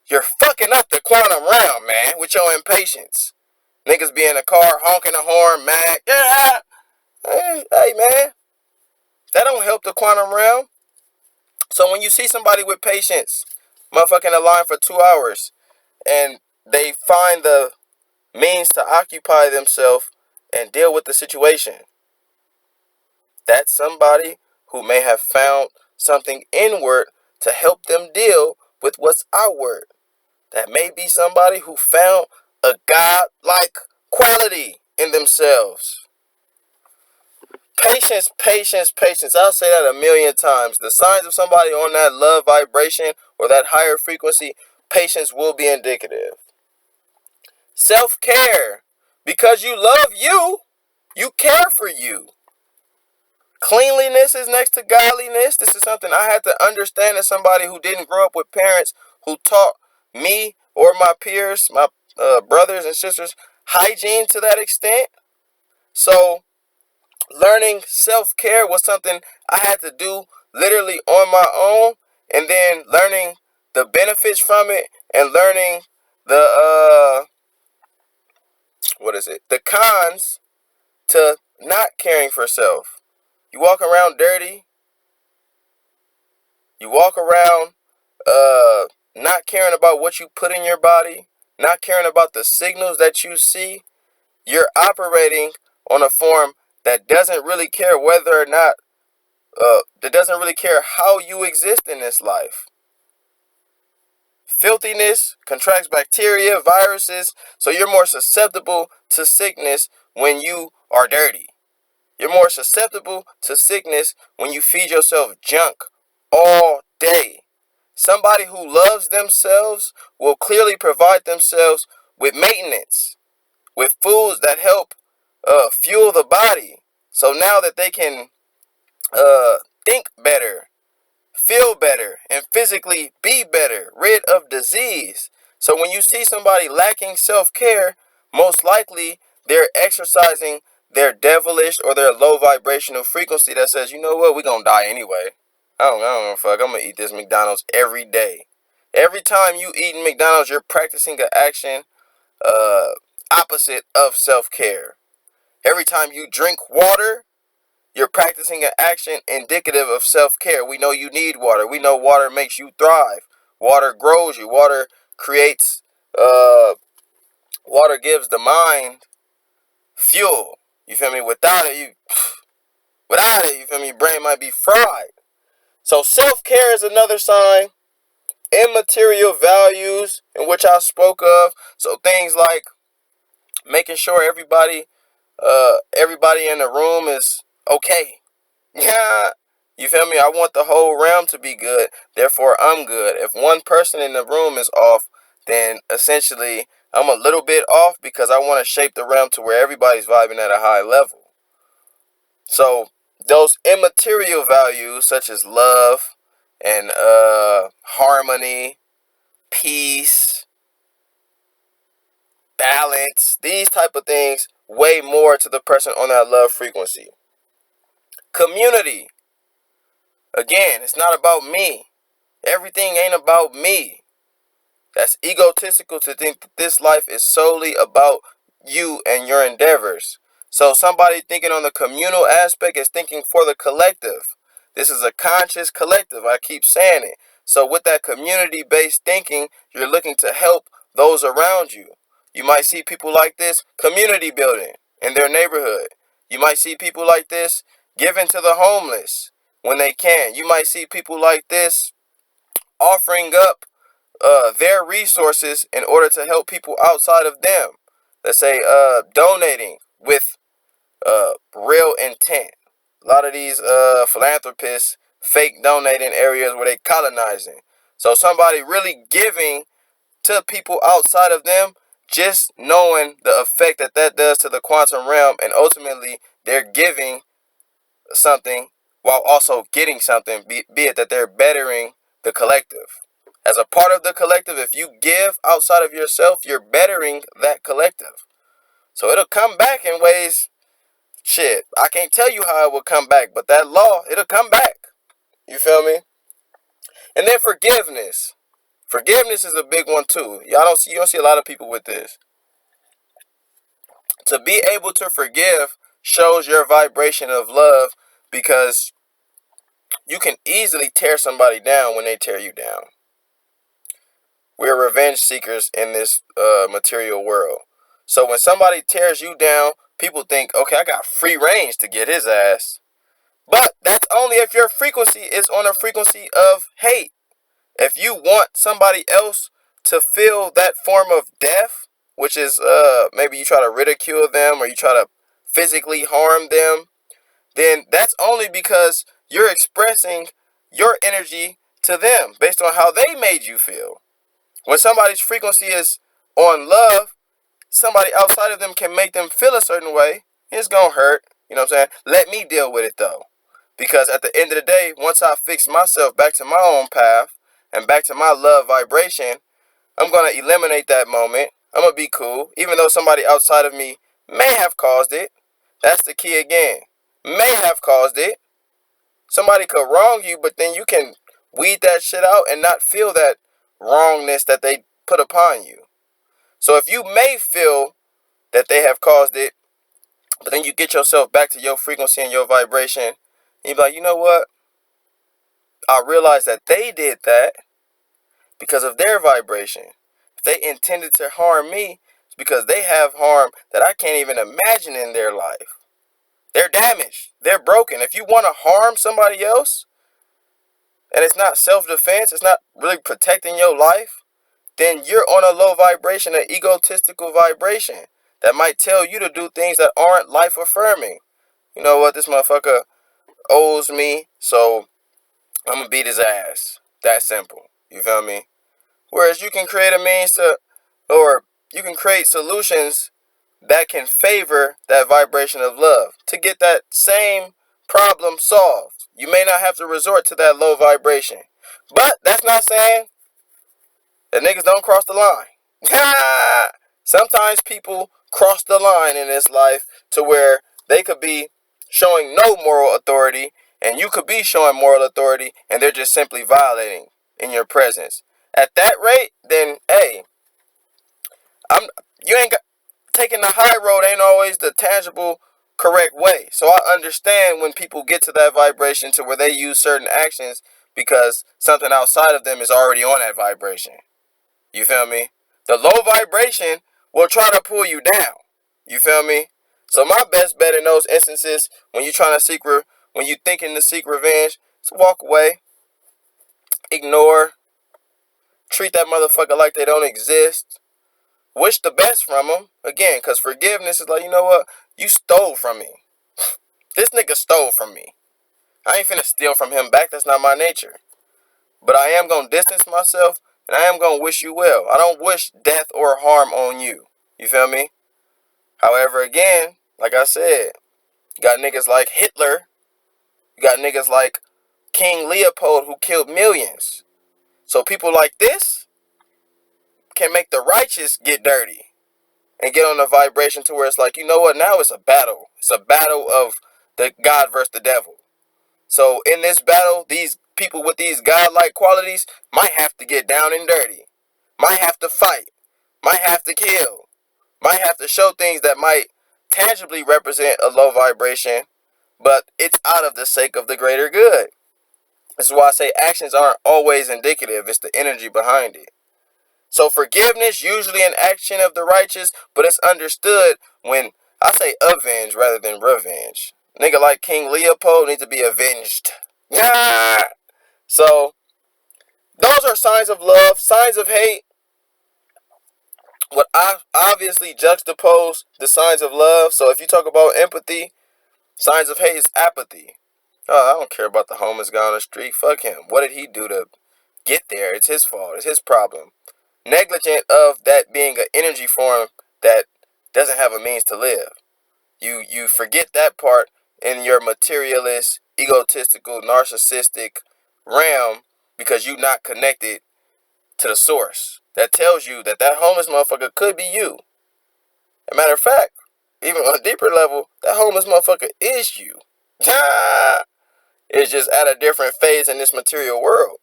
You're fucking up the quantum realm, man, with your impatience. Niggas be in the car honking the horn, mad. Yeah. Hey, man. That don't help the quantum realm. So when you see somebody with patience, motherfucking a line for 2 hours, and they find the means to occupy themselves and deal with the situation, that's somebody who may have found something inward to help them deal with what's outward. That may be somebody who found a God-like quality in themselves. Patience, patience, patience. I'll say that a million times. The signs of somebody on that love vibration or that higher frequency, patience will be indicative. Self-care. Because you love you, you care for you. Cleanliness is next to godliness. This is something I had to understand as somebody who didn't grow up with parents who taught me or my peers, my brothers and sisters, hygiene to that extent. So learning self-care was something I had to do literally on my own, and then learning the benefits from it and learning the the cons to not caring for self. You walk around dirty. You walk around not caring about what you put in your body, not caring about the signals that you see. You're operating on a form that doesn't really care whether or not, that doesn't really care how you exist in this life. Filthiness contracts bacteria, viruses, so you're more susceptible to sickness when you are dirty. You're more susceptible to sickness when you feed yourself junk all day. Somebody who loves themselves will clearly provide themselves with maintenance, with foods that help fuel the body. So now that they can think better, feel better, and physically be better, rid of disease. So when you see somebody lacking self-care, most likely they're exercising their devilish or their low vibrational frequency that says, you know what, we're going to die anyway. I don't know, fuck, I'm going to eat this McDonald's every day. Every time you eat McDonald's, you're practicing an action uh, opposite of self-care. Every time you drink water, you're practicing an action indicative of self-care. We know you need water. We know water makes you thrive. Water grows you. Water creates, water gives the mind fuel. You feel me? Without it, you feel me? Your brain might be fried. So self-care is another sign. Immaterial values, in which I spoke of. So things like making sure everybody in the room is okay. Yeah, you feel me? I want the whole realm to be good, therefore I'm good. If one person in the room is off, then essentially I'm a little bit off because I want to shape the realm to where everybody's vibing at a high level. So those immaterial values such as love and harmony, peace, balance, these type of things weigh more to the person on that love frequency. Community. Again, it's not about me. Everything ain't about me. That's egotistical to think that this life is solely about you and your endeavors. So somebody thinking on the communal aspect is thinking for the collective. This is a conscious collective. I keep saying it. So with that community-based thinking, you're looking to help those around you. You might see people like this community building in their neighborhood. You might see people like this giving to the homeless when they can. You might see people like this offering up their resources in order to help people outside of them. Let's say donating with real intent. A lot of these philanthropists fake donating areas where they colonizing. So somebody really giving to people outside of them, just knowing the effect that that does to the quantum realm, and ultimately they're giving something while also getting something, be it that they're bettering the collective. As a part of the collective, if you give outside of yourself, you're bettering that collective. So it'll come back in ways, shit, I can't tell you how it will come back, but that law, it'll come back. You feel me? And then forgiveness. Forgiveness is a big one too. You don't see a lot of people with this. To be able to forgive shows your vibration of love, because you can easily tear somebody down when they tear you down. We're revenge seekers in this material world. So when somebody tears you down, people think, okay, I got free range to get his ass. But that's only if your frequency is on a frequency of hate. If you want somebody else to feel that form of death, which is maybe you try to ridicule them or you try to physically harm them, then that's only because you're expressing your energy to them based on how they made you feel. When somebody's frequency is on love, somebody outside of them can make them feel a certain way. It's gonna hurt. You know what I'm saying? Let me deal with it though. Because at the end of the day, once I fix myself back to my own path and back to my love vibration, I'm gonna eliminate that moment. I'm gonna be cool. Even though somebody outside of me may have caused it. That's the key again. May have caused it. Somebody could wrong you, but then you can weed that shit out and not feel that wrongness that they put upon you. So if you may feel that they have caused it, but then you get yourself back to your frequency and your vibration, and you be like, you know what? I realize that they did that because of their vibration. If they intended to harm me, it's because they have harm that I can't even imagine in their life. They're damaged. They're broken. If you want to harm somebody else, and it's not self-defense, it's not really protecting your life, then you're on a low vibration, an egotistical vibration that might tell you to do things that aren't life-affirming. You know what? This motherfucker owes me, so I'm going to beat his ass. That simple. You feel me? Whereas you can create a means to, or you can create solutions that can favor that vibration of love to get that same problem solved. You may not have to resort to that low vibration. But that's not saying that niggas don't cross the line. Sometimes people cross the line in this life to where they could be showing no moral authority and you could be showing moral authority and they're just simply violating in your presence. At that rate, then hey, you ain't got, taking the high road ain't always the tangible correct way. So I understand when people get to that vibration to where they use certain actions because something outside of them is already on that vibration. You feel me? The low vibration will try to pull you down. You feel me? So my best bet in those instances, when you're trying to when you're thinking to seek revenge, is walk away, ignore, treat that motherfucker like they don't exist, wish the best from them. Again, because forgiveness is like, you know what? You stole from me. This nigga stole from me. I ain't finna steal from him back. That's not my nature. But I am going to distance myself, and I am going to wish you well. I don't wish death or harm on you. You feel me? However, again, like I said, you got niggas like Hitler. You got niggas like King Leopold who killed millions. So people like this can make the righteous get dirty and get on the vibration to where it's like, you know what? Now it's a battle. It's a battle of the God versus the devil. So in this battle, these people with these godlike qualities might have to get down and dirty, might have to fight, might have to kill, might have to show things that might tangibly represent a low vibration, but it's out of the sake of the greater good. This is why I say actions aren't always indicative. It's the energy behind it. So forgiveness, usually an action of the righteous, but it's understood when I say avenge rather than revenge. Nigga like King Leopold needs to be avenged. Yeah. So those are signs of love, signs of hate. What I obviously juxtapose the signs of love. So if you talk about empathy, signs of hate is apathy. Oh, I don't care about the homeless guy on the street. Fuck him. What did he do to get there? It's his fault. It's his problem. Negligent of that being an energy form that doesn't have a means to live. You forget that part in your materialist, egotistical, narcissistic realm because you're not connected to the source. That tells you that that homeless motherfucker could be you. As a matter of fact, even on a deeper level, that homeless motherfucker is you. It's just at a different phase in this material world.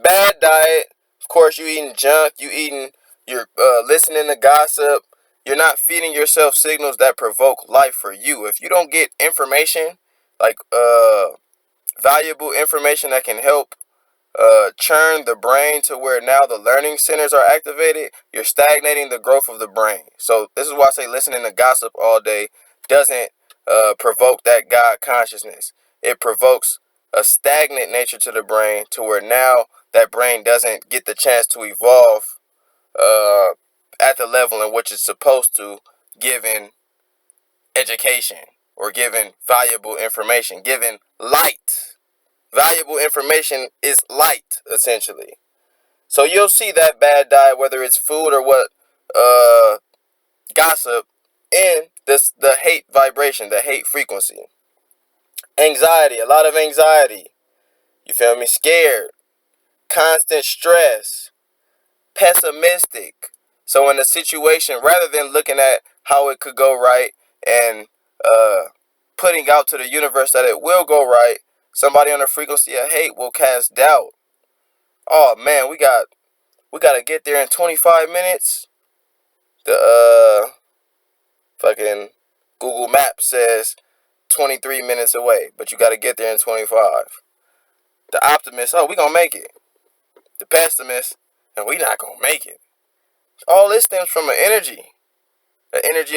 Bad diet. Of course, you eating junk. You're listening to gossip. You're not feeding yourself signals that provoke life for you. If you don't get information, like valuable information that can help churn the brain to where now the learning centers are activated, you're stagnating the growth of the brain. So this is why I say listening to gossip all day doesn't provoke that God consciousness. It provokes a stagnant nature to the brain to where now that brain doesn't get the chance to evolve at the level in which it's supposed to, given education or given valuable information, given light. Valuable information is light, essentially. So you'll see that bad diet, whether it's food or what, gossip, in the hate vibration, the hate frequency. Anxiety, a lot of anxiety. You feel me? Scared. Constant stress. Pessimistic. So in a situation, rather than looking at how it could go right and putting out to the universe that it will go right, somebody on the frequency of hate will cast doubt. Oh man, we gotta get there in 25 minutes. The fucking Google Maps says 23 minutes away, but you gotta get there in 25. The optimist, oh, we gonna make it. The pessimist, and we not gonna make it. All this stems from an energy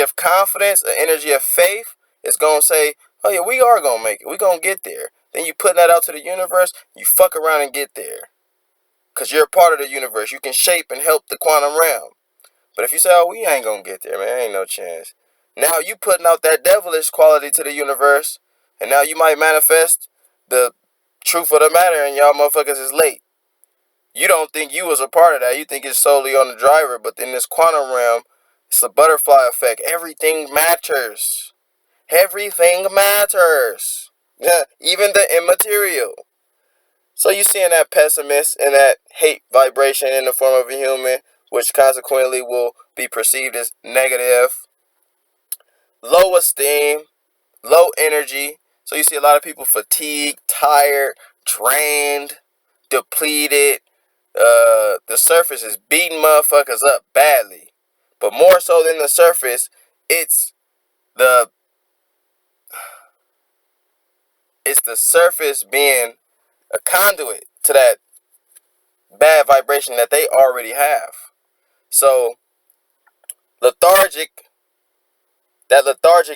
of confidence, an energy of faith. is going to say, oh yeah, we are going to make it. We going to get there. Then you put that out to the universe, you fuck around and get there. Because you're a part of the universe. You can shape and help the quantum realm. But if you say, oh, we ain't going to get there, man, ain't no chance. Now you putting out that devilish quality to the universe, and now you might manifest the truth of the matter, and y'all motherfuckers is late. You don't think you was a part of that. You think it's solely on the driver. But in this quantum realm, it's a butterfly effect. Everything matters. Everything matters. Yeah, even the immaterial. So you seeing that pessimist and that hate vibration in the form of a human, which consequently will be perceived as negative, low esteem, low energy. So you see a lot of people fatigued, tired, drained, depleted. The surface is beating motherfuckers up badly. But more so than the surface, it's the surface being a conduit to that bad vibration that they already have. So lethargic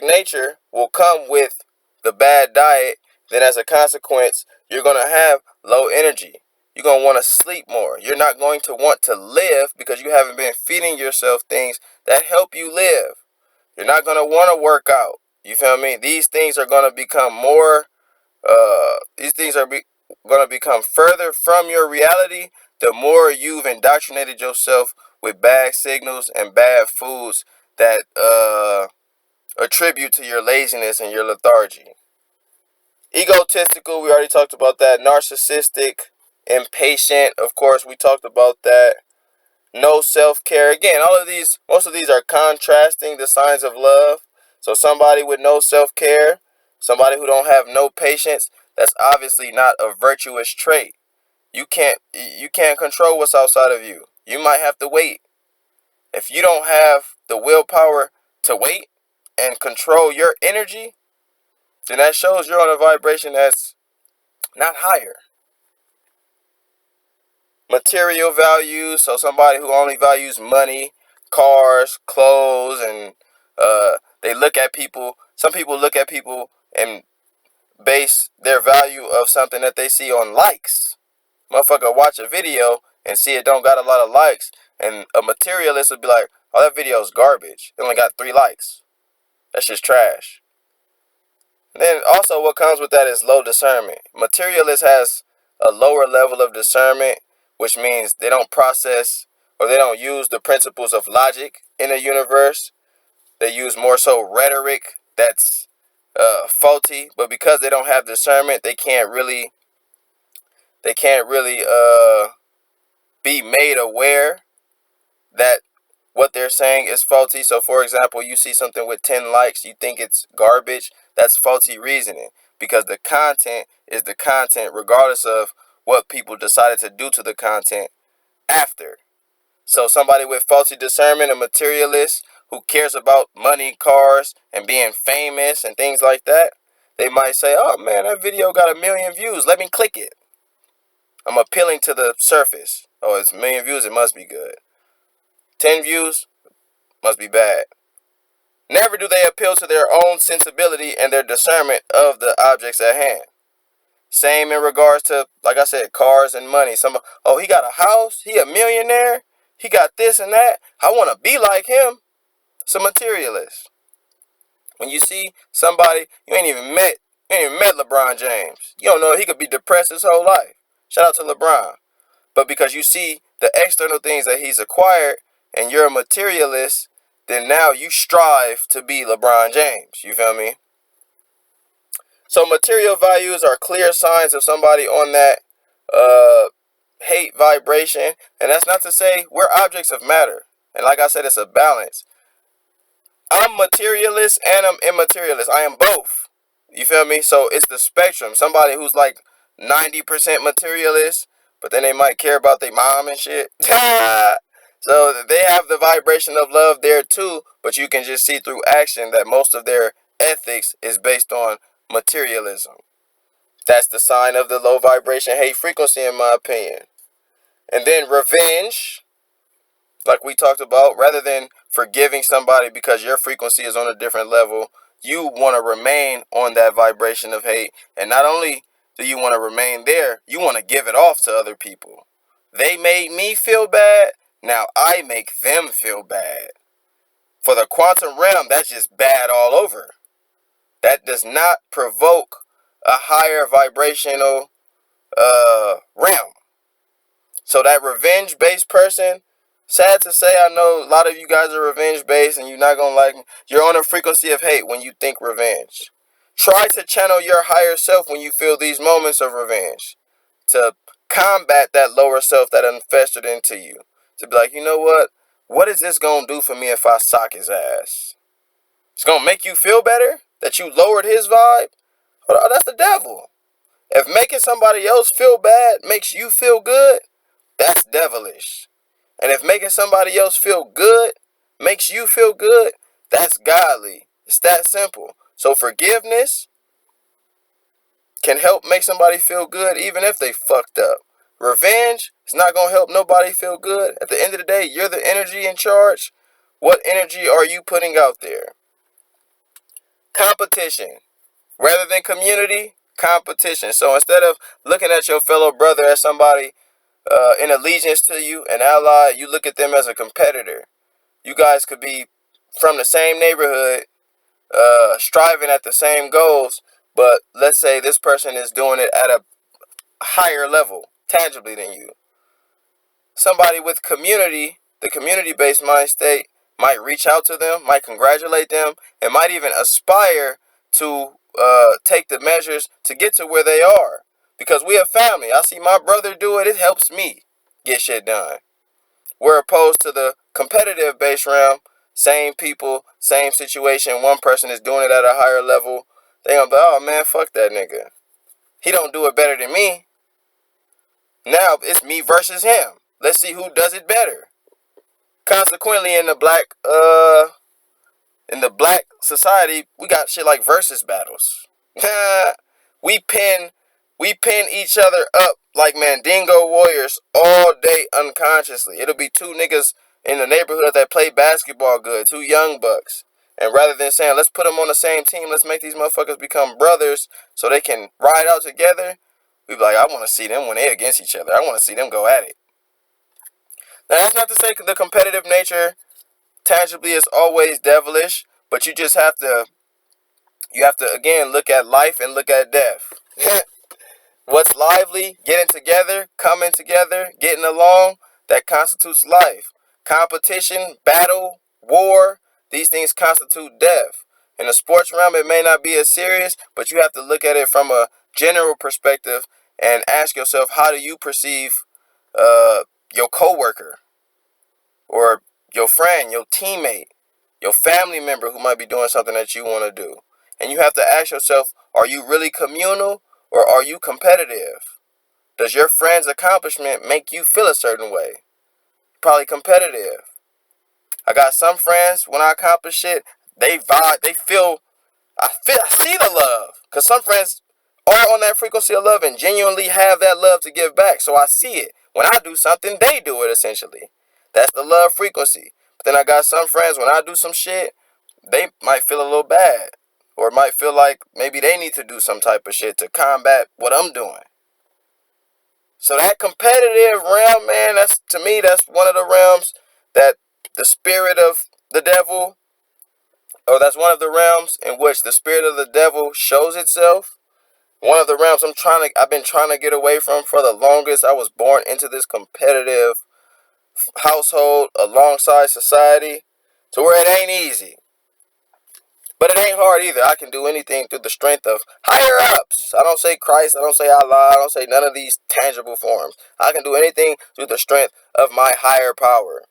nature will come with the bad diet. Then as a consequence, you're going to have low energy. You're going to want to sleep more. You're not going to want to live because you haven't been feeding yourself things that help you live. You're not going to want to work out. You feel me? These things are going to become more, going to become further from your reality the more you've indoctrinated yourself with bad signals and bad foods that attribute to your laziness and your lethargy. Egotistical, we already talked about that. Narcissistic, impatient, of course, we talked about that. No self-care. Again, most of these are contrasting the signs of love. So somebody with no self-care, somebody who don't have no patience, that's obviously not a virtuous trait. You can't control what's outside of you. You might have to wait. If you don't have the willpower to wait and control your energy, then that shows you're on a vibration that's not higher. Material values, so somebody who only values money, cars, clothes, and they look at people. Some people look at people and base their value of something that they see on likes. Motherfucker watch a video and see it don't got a lot of likes, and a materialist would be like, oh, that video's garbage. It only got 3 likes. That's just trash. And then also what comes with that is low discernment. Materialist has a lower level of discernment, which means they don't process or they don't use the principles of logic in the universe. They use more so rhetoric that's faulty. But because they don't have discernment, they can't really be made aware that what they're saying is faulty. So for example, you see something with 10 likes, you think it's garbage. That's faulty reasoning, because the content is the content regardless of what people decided to do to the content after. So somebody with faulty discernment, a materialist who cares about money, cars, and being famous and things like that, they might say, oh man, that video got 1 million views, let me click it. I'm appealing to the surface. Oh, it's 1 million views, it must be good. 10 views, must be bad. Never do they appeal to their own sensibility and their discernment of the objects at hand. Same in regards to, like I said, cars and money. Oh, he got a house, he a millionaire, he got this and that, I want to be like him. It's a materialist. When you see somebody you ain't even met LeBron James, you don't know he could be depressed his whole life. Shout out to LeBron. But because you see the external things that he's acquired and you're a materialist, then now you strive to be LeBron James. You feel me? So material values are clear signs of somebody on that hate vibration. And that's not to say we're objects of matter. And like I said, it's a balance. I'm materialist and I'm immaterialist. I am both. You feel me? So it's the spectrum. Somebody who's like 90% materialist, but then they might care about their mom and shit. So they have the vibration of love there too, but you can just see through action that most of their ethics is based on materialism. That's the sign of the low vibration hate frequency, in my opinion. And then revenge, like we talked about, rather than forgiving somebody because your frequency is on a different level, you want to remain on that vibration of hate. And not only do you want to remain there, you want to give it off to other people. They made me feel bad. Now I make them feel bad. For the quantum realm, that's just bad all over. That does not provoke a higher vibrational realm. So that revenge-based person, sad to say, I know a lot of you guys are revenge-based and you're not going to like me. You're on a frequency of hate when you think revenge. Try to channel your higher self when you feel these moments of revenge, to combat that lower self that infested into you. To be like, you know what? What is this going to do for me if I sock his ass? It's going to make you feel better that you lowered his vibe? Oh, that's the devil. If making somebody else feel bad makes you feel good, that's devilish. And if making somebody else feel good makes you feel good, that's godly. It's that simple. So forgiveness can help make somebody feel good even if they fucked up. Revenge is not going to help nobody feel good. At the end of the day, you're the energy in charge. What energy are you putting out there? Competition. Rather than community, competition. So instead of looking at your fellow brother as somebody in allegiance to you, an ally, you look at them as a competitor. You guys could be from the same neighborhood, striving at the same goals, but let's say this person is doing it at a higher level, tangibly than you. Somebody with community, the community-based mind state, might reach out to them, might congratulate them, and might even aspire to take the measures to get to where they are. Because we have family. I see my brother do it. It helps me get shit done. We're opposed to the competitive base realm. Same people, same situation. One person is doing it at a higher level. They gonna be, oh man, fuck that nigga. He don't do it better than me. Now it's me versus him. Let's see who does it better. Consequently, in the black society, we got shit like versus battles. we pin each other up like Mandingo warriors all day unconsciously. It'll be two niggas in the neighborhood that play basketball good, two young bucks. And rather than saying, let's put them on the same team, let's make these motherfuckers become brothers so they can ride out together, we be like, I want to see them when they're against each other. I want to see them go at it. Now, that's not to say the competitive nature tangibly is always devilish, but you just have to, again, look at life and look at death. What's lively, getting together, coming together, getting along, that constitutes life. Competition, battle, war, these things constitute death. In the sports realm, it may not be as serious, but you have to look at it from a general perspective and ask yourself, how do you perceive your coworker or your friend, your teammate, your family member who might be doing something that you want to do? And you have to ask yourself, are you really communal or are you competitive? Does your friend's accomplishment make you feel a certain way? Probably competitive. I got some friends, when I accomplish shit, they vibe, they feel, I see the love. Because some friends are on that frequency of love and genuinely have that love to give back. So I see it. When I do something, they do it essentially. That's the love frequency. But then I got some friends, when I do some shit, they might feel a little bad. Or might feel like maybe they need to do some type of shit to combat what I'm doing. So that competitive realm, man, to me, that's one of the realms that the spirit of the devil, or that's one of the realms in which the spirit of the devil shows itself. One of the realms I've been trying to get away from for the longest. I was born into this competitive household alongside society, to where it ain't easy. But it ain't hard either. I can do anything through the strength of higher ups. I don't say Christ. I don't say Allah. I don't say none of these tangible forms. I can do anything through the strength of my higher power.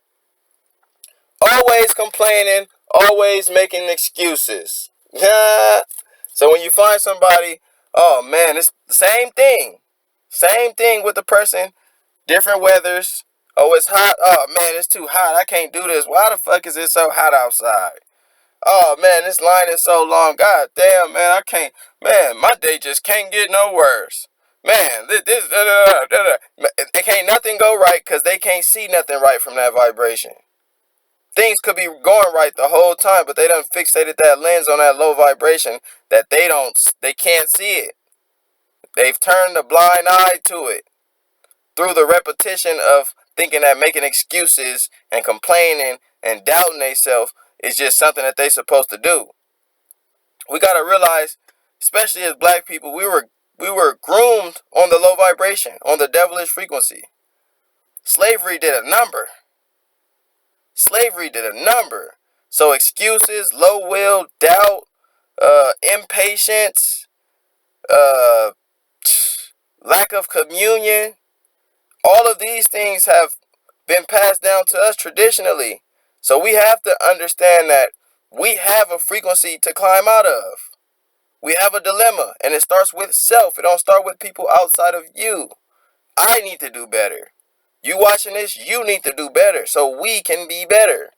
Always complaining. Always making excuses. So when you find somebody, oh man, it's the same thing. Same thing with the person. Different weathers. Oh, it's hot. Oh man, it's too hot. I can't do this. Why the fuck is it so hot outside? Oh man, this line is so long. God damn, man, I can't. Man, my day just can't get no worse. Man, it can't nothing go right because they can't see nothing right from that vibration. things could be going right the whole time, but they done fixated that lens on that low vibration that they can't see it. They've turned a blind eye to it through the repetition of thinking that making excuses and complaining and doubting themselves is just something that they're supposed to do. We gotta realize, especially as black people, we were groomed on the low vibration, on the devilish frequency. Slavery did a number. Slavery did a number. So excuses, low will, doubt, impatience, uh, lack of communion, all of these things have been passed down to us traditionally. So we have to understand that we have a frequency to climb out of. We have a dilemma, and it starts with self. It don't start with people outside of you. I need to do better. You watching this, you need to do better so we can be better.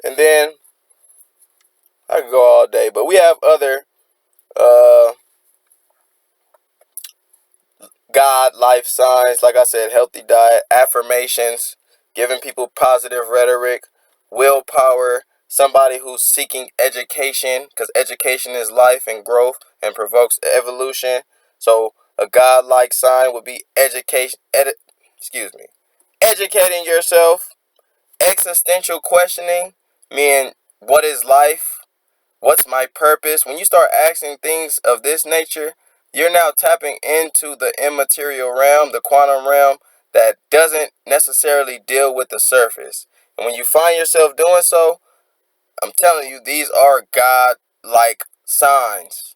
And then I could go all day, but we have other God, life signs, like I said, healthy diet, affirmations, giving people positive rhetoric, willpower, somebody who's seeking education, because education is life and growth and provokes evolution. So a God-like sign would be educating yourself, existential questioning, meaning what is life? What's my purpose? When you start asking things of this nature, you're now tapping into the immaterial realm, the quantum realm, that doesn't necessarily deal with the surface. And when you find yourself doing so, I'm telling you, these are God-like signs.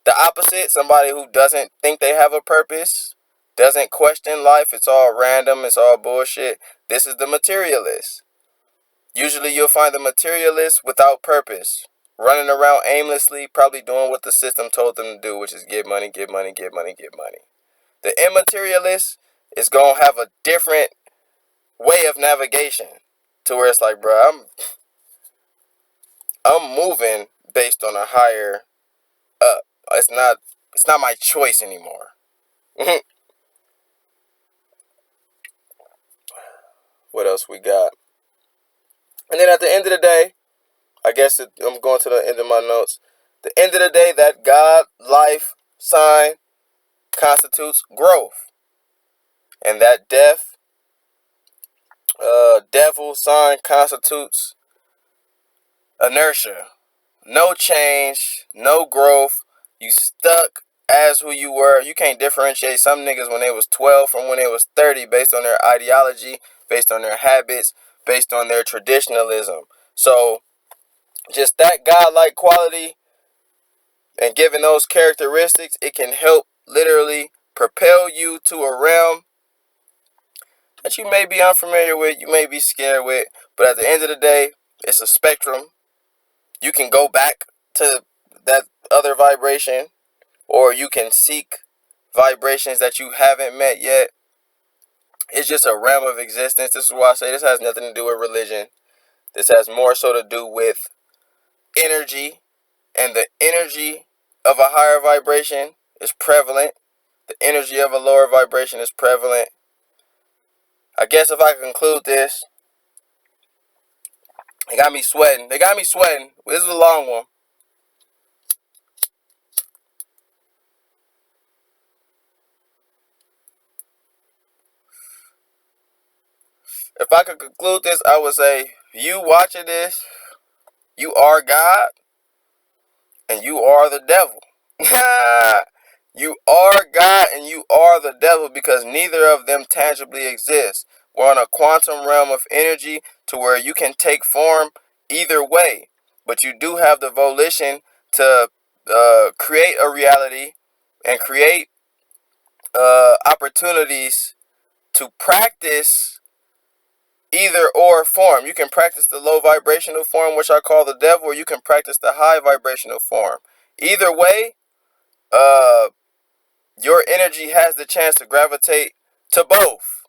The opposite, somebody who doesn't think they have a purpose, doesn't question life, it's all random, it's all bullshit. This is the materialist. Usually you'll find the materialist without purpose, running around aimlessly, probably doing what the system told them to do, which is get money, get money, get money, get money. The immaterialist is going to have a different way of navigation to where it's like, bro, I'm moving based on a higher up. It's not my choice anymore. What else we got? And then at the end of the day, I'm going to the end of my notes. The end of the day, that God life sign constitutes growth. And that devil sign constitutes inertia. No change, no growth. You stuck as who you were. You can't differentiate some niggas when they was 12 from when they was 30 based on their ideology, based on their habits, based on their traditionalism. So just that godlike quality and given those characteristics, it can help literally propel you to a realm that you may be unfamiliar with, you may be scared with, but at the end of the day, it's a spectrum. You can go back to that other vibration, or you can seek vibrations that you haven't met yet. It's just a realm of existence. This is why I say this has nothing to do with religion. This has more so to do with energy, and the energy of a higher vibration is prevalent. The energy of a lower vibration is prevalent. I guess if I conclude this, they got me sweating. This is a long one. If I could conclude this, I would say, you watching this, you are God, and you are the devil. You are God and you are the devil, because neither of them tangibly exist. We're on a quantum realm of energy to where you can take form either way, but you do have the volition to create a reality and create opportunities to practice either or form. You can practice the low vibrational form, which I call the devil, or you can practice the high vibrational form. Either way, your energy has the chance to gravitate to both.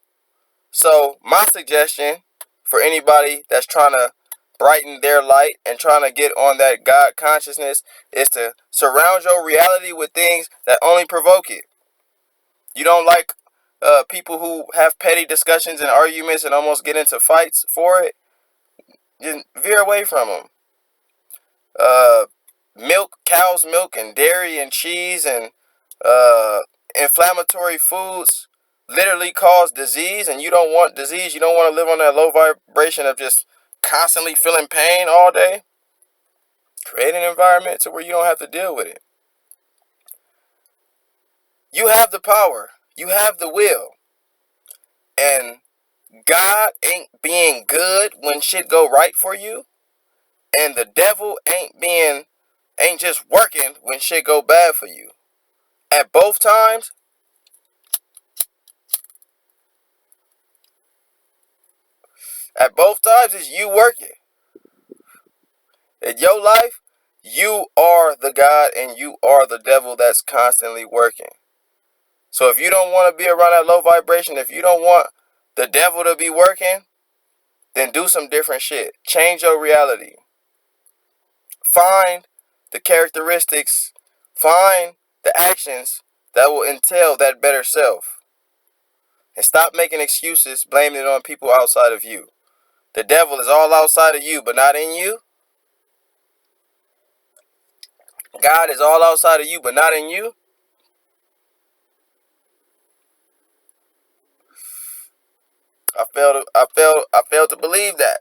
So my suggestion for anybody that's trying to brighten their light and trying to get on that God consciousness is to surround your reality with things that only provoke it. You don't like people who have petty discussions and arguments and almost get into fights for it, just veer away from them. Milk, cow's milk, and dairy and cheese and uh, inflammatory foods literally cause disease, and you don't want disease. You don't want to live on that low vibration of just constantly feeling pain all day. Create an environment to where you don't have to deal with it. You have the power. You have the will. And God ain't being good when shit go right for you. And the devil ain't just working when shit go bad for you. At both times, it's you working. In your life, you are the God and you are the devil that's constantly working. So if you don't want to be around that low vibration, if you don't want the devil to be working, then do some different shit. Change your reality. Find the characteristics, find the actions that will entail that better self. And stop making excuses, blaming it on people outside of you. The devil is all outside of you, but not in you. God is all outside of you, but not in you. I failed to believe that.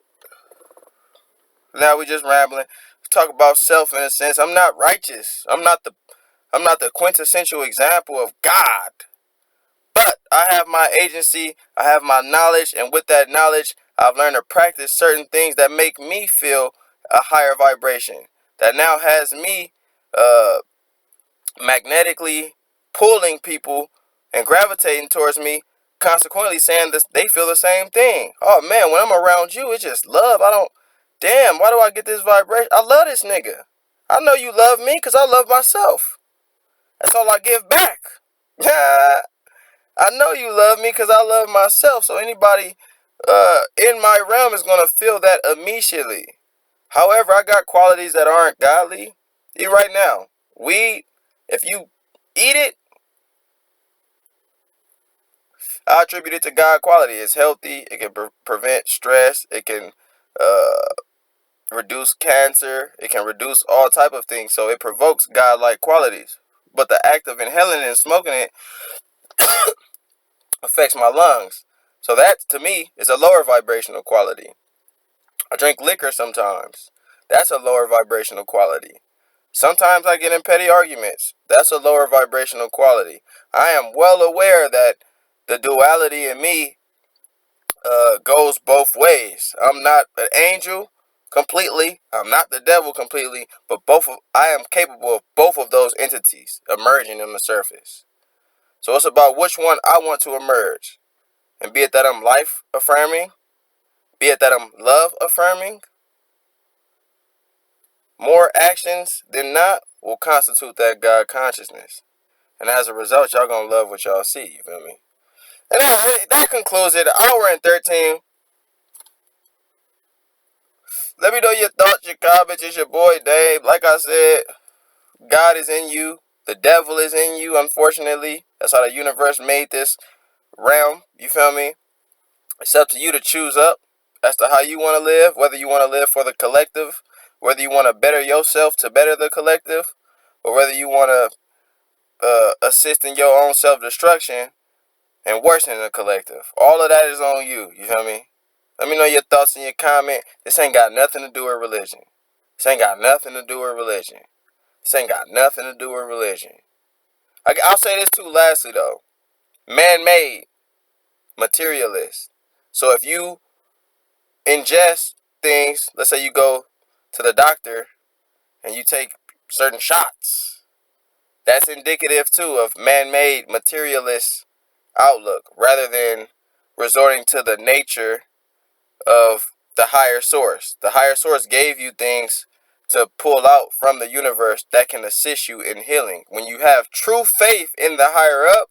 Now we just rambling. Talk about self in a sense. I'm not righteous. I'm not the quintessential example of God. But I have my agency, I have my knowledge, and with that knowledge, I've learned to practice certain things that make me feel a higher vibration. That now has me uh, magnetically pulling people and gravitating towards me, consequently saying that they feel the same thing. Oh man, when I'm around you, it's just love. Damn, why do I get this vibration? I love this nigga. I know you love me because I love myself. That's all I give back. I know you love me because I love myself. So anybody in my realm is going to feel that immediately. However, I got qualities that aren't godly. Eat right now. Weed, if you eat it, I attribute it to God quality. It's healthy. It can prevent stress. It can reduce cancer. It can reduce all type of things. So it provokes God-like qualities. But the act of inhaling and smoking it affects my lungs. So that, to me, is a lower vibrational quality. I drink liquor sometimes. That's a lower vibrational quality. Sometimes I get in petty arguments. That's a lower vibrational quality. I am well aware that the duality in me goes both ways. I'm not an angel completely. I'm not the devil completely. But I am capable of both of those entities emerging on the surface. So it's about which one I want to emerge. And be it that I'm life affirming, be it that I'm love affirming, more actions than not will constitute that God consciousness. And as a result, y'all gonna love what y'all see, you feel me? And that concludes it. An hour and 13. Let me know your thoughts, your comments. It's your boy Dave. Like I said, God is in you. The devil is in you, unfortunately. That's how the universe made this realm. You feel me? It's up to you to choose up as to how you want to live, whether you want to live for the collective, whether you want to better yourself to better the collective, or whether you want to assist in your own self-destruction and worsen the collective. All of that is on you. You feel me? Let me know your thoughts in your comment. This ain't got nothing to do with religion. This ain't got nothing to do with religion. This ain't got nothing to do with religion. I'll say this too lastly though. Man-made, materialist. So if you ingest things, let's say you go to the doctor and you take certain shots, that's indicative too of man-made materialist outlook rather than resorting to the nature of the higher source. The higher source gave you things to pull out from the universe that can assist you in healing. When you have true faith in the higher up,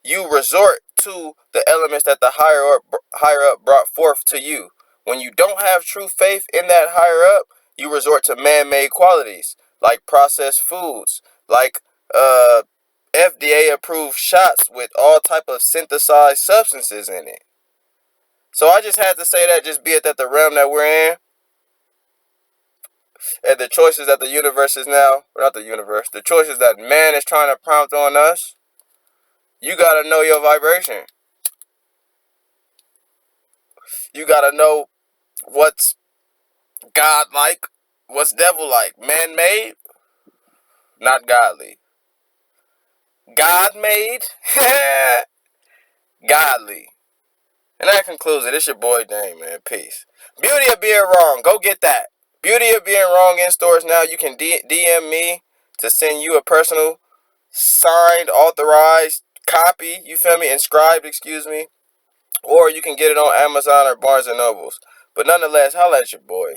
you resort to the elements that the higher up brought forth to you. When you don't have true faith in that higher up, you resort to man-made qualities like processed foods, like FDA approved shots with all type of synthesized substances in it. So I just had to say that, just be it that the realm that we're in and the choices that the universe is now, or not the universe, the choices that man is trying to prompt on us, you gotta know your vibration. You gotta know what's God-like, what's devil-like. Man-made, not godly. God-made, godly. And that concludes it. It's your boy Dame, man. Peace. Beauty of Being Wrong. Go get that. Beauty of Being Wrong in stores now. You can DM me to send you a personal, signed, authorized copy. You feel me? Inscribed, excuse me. Or you can get it on Amazon or Barnes & Nobles. But nonetheless, holla at your boy.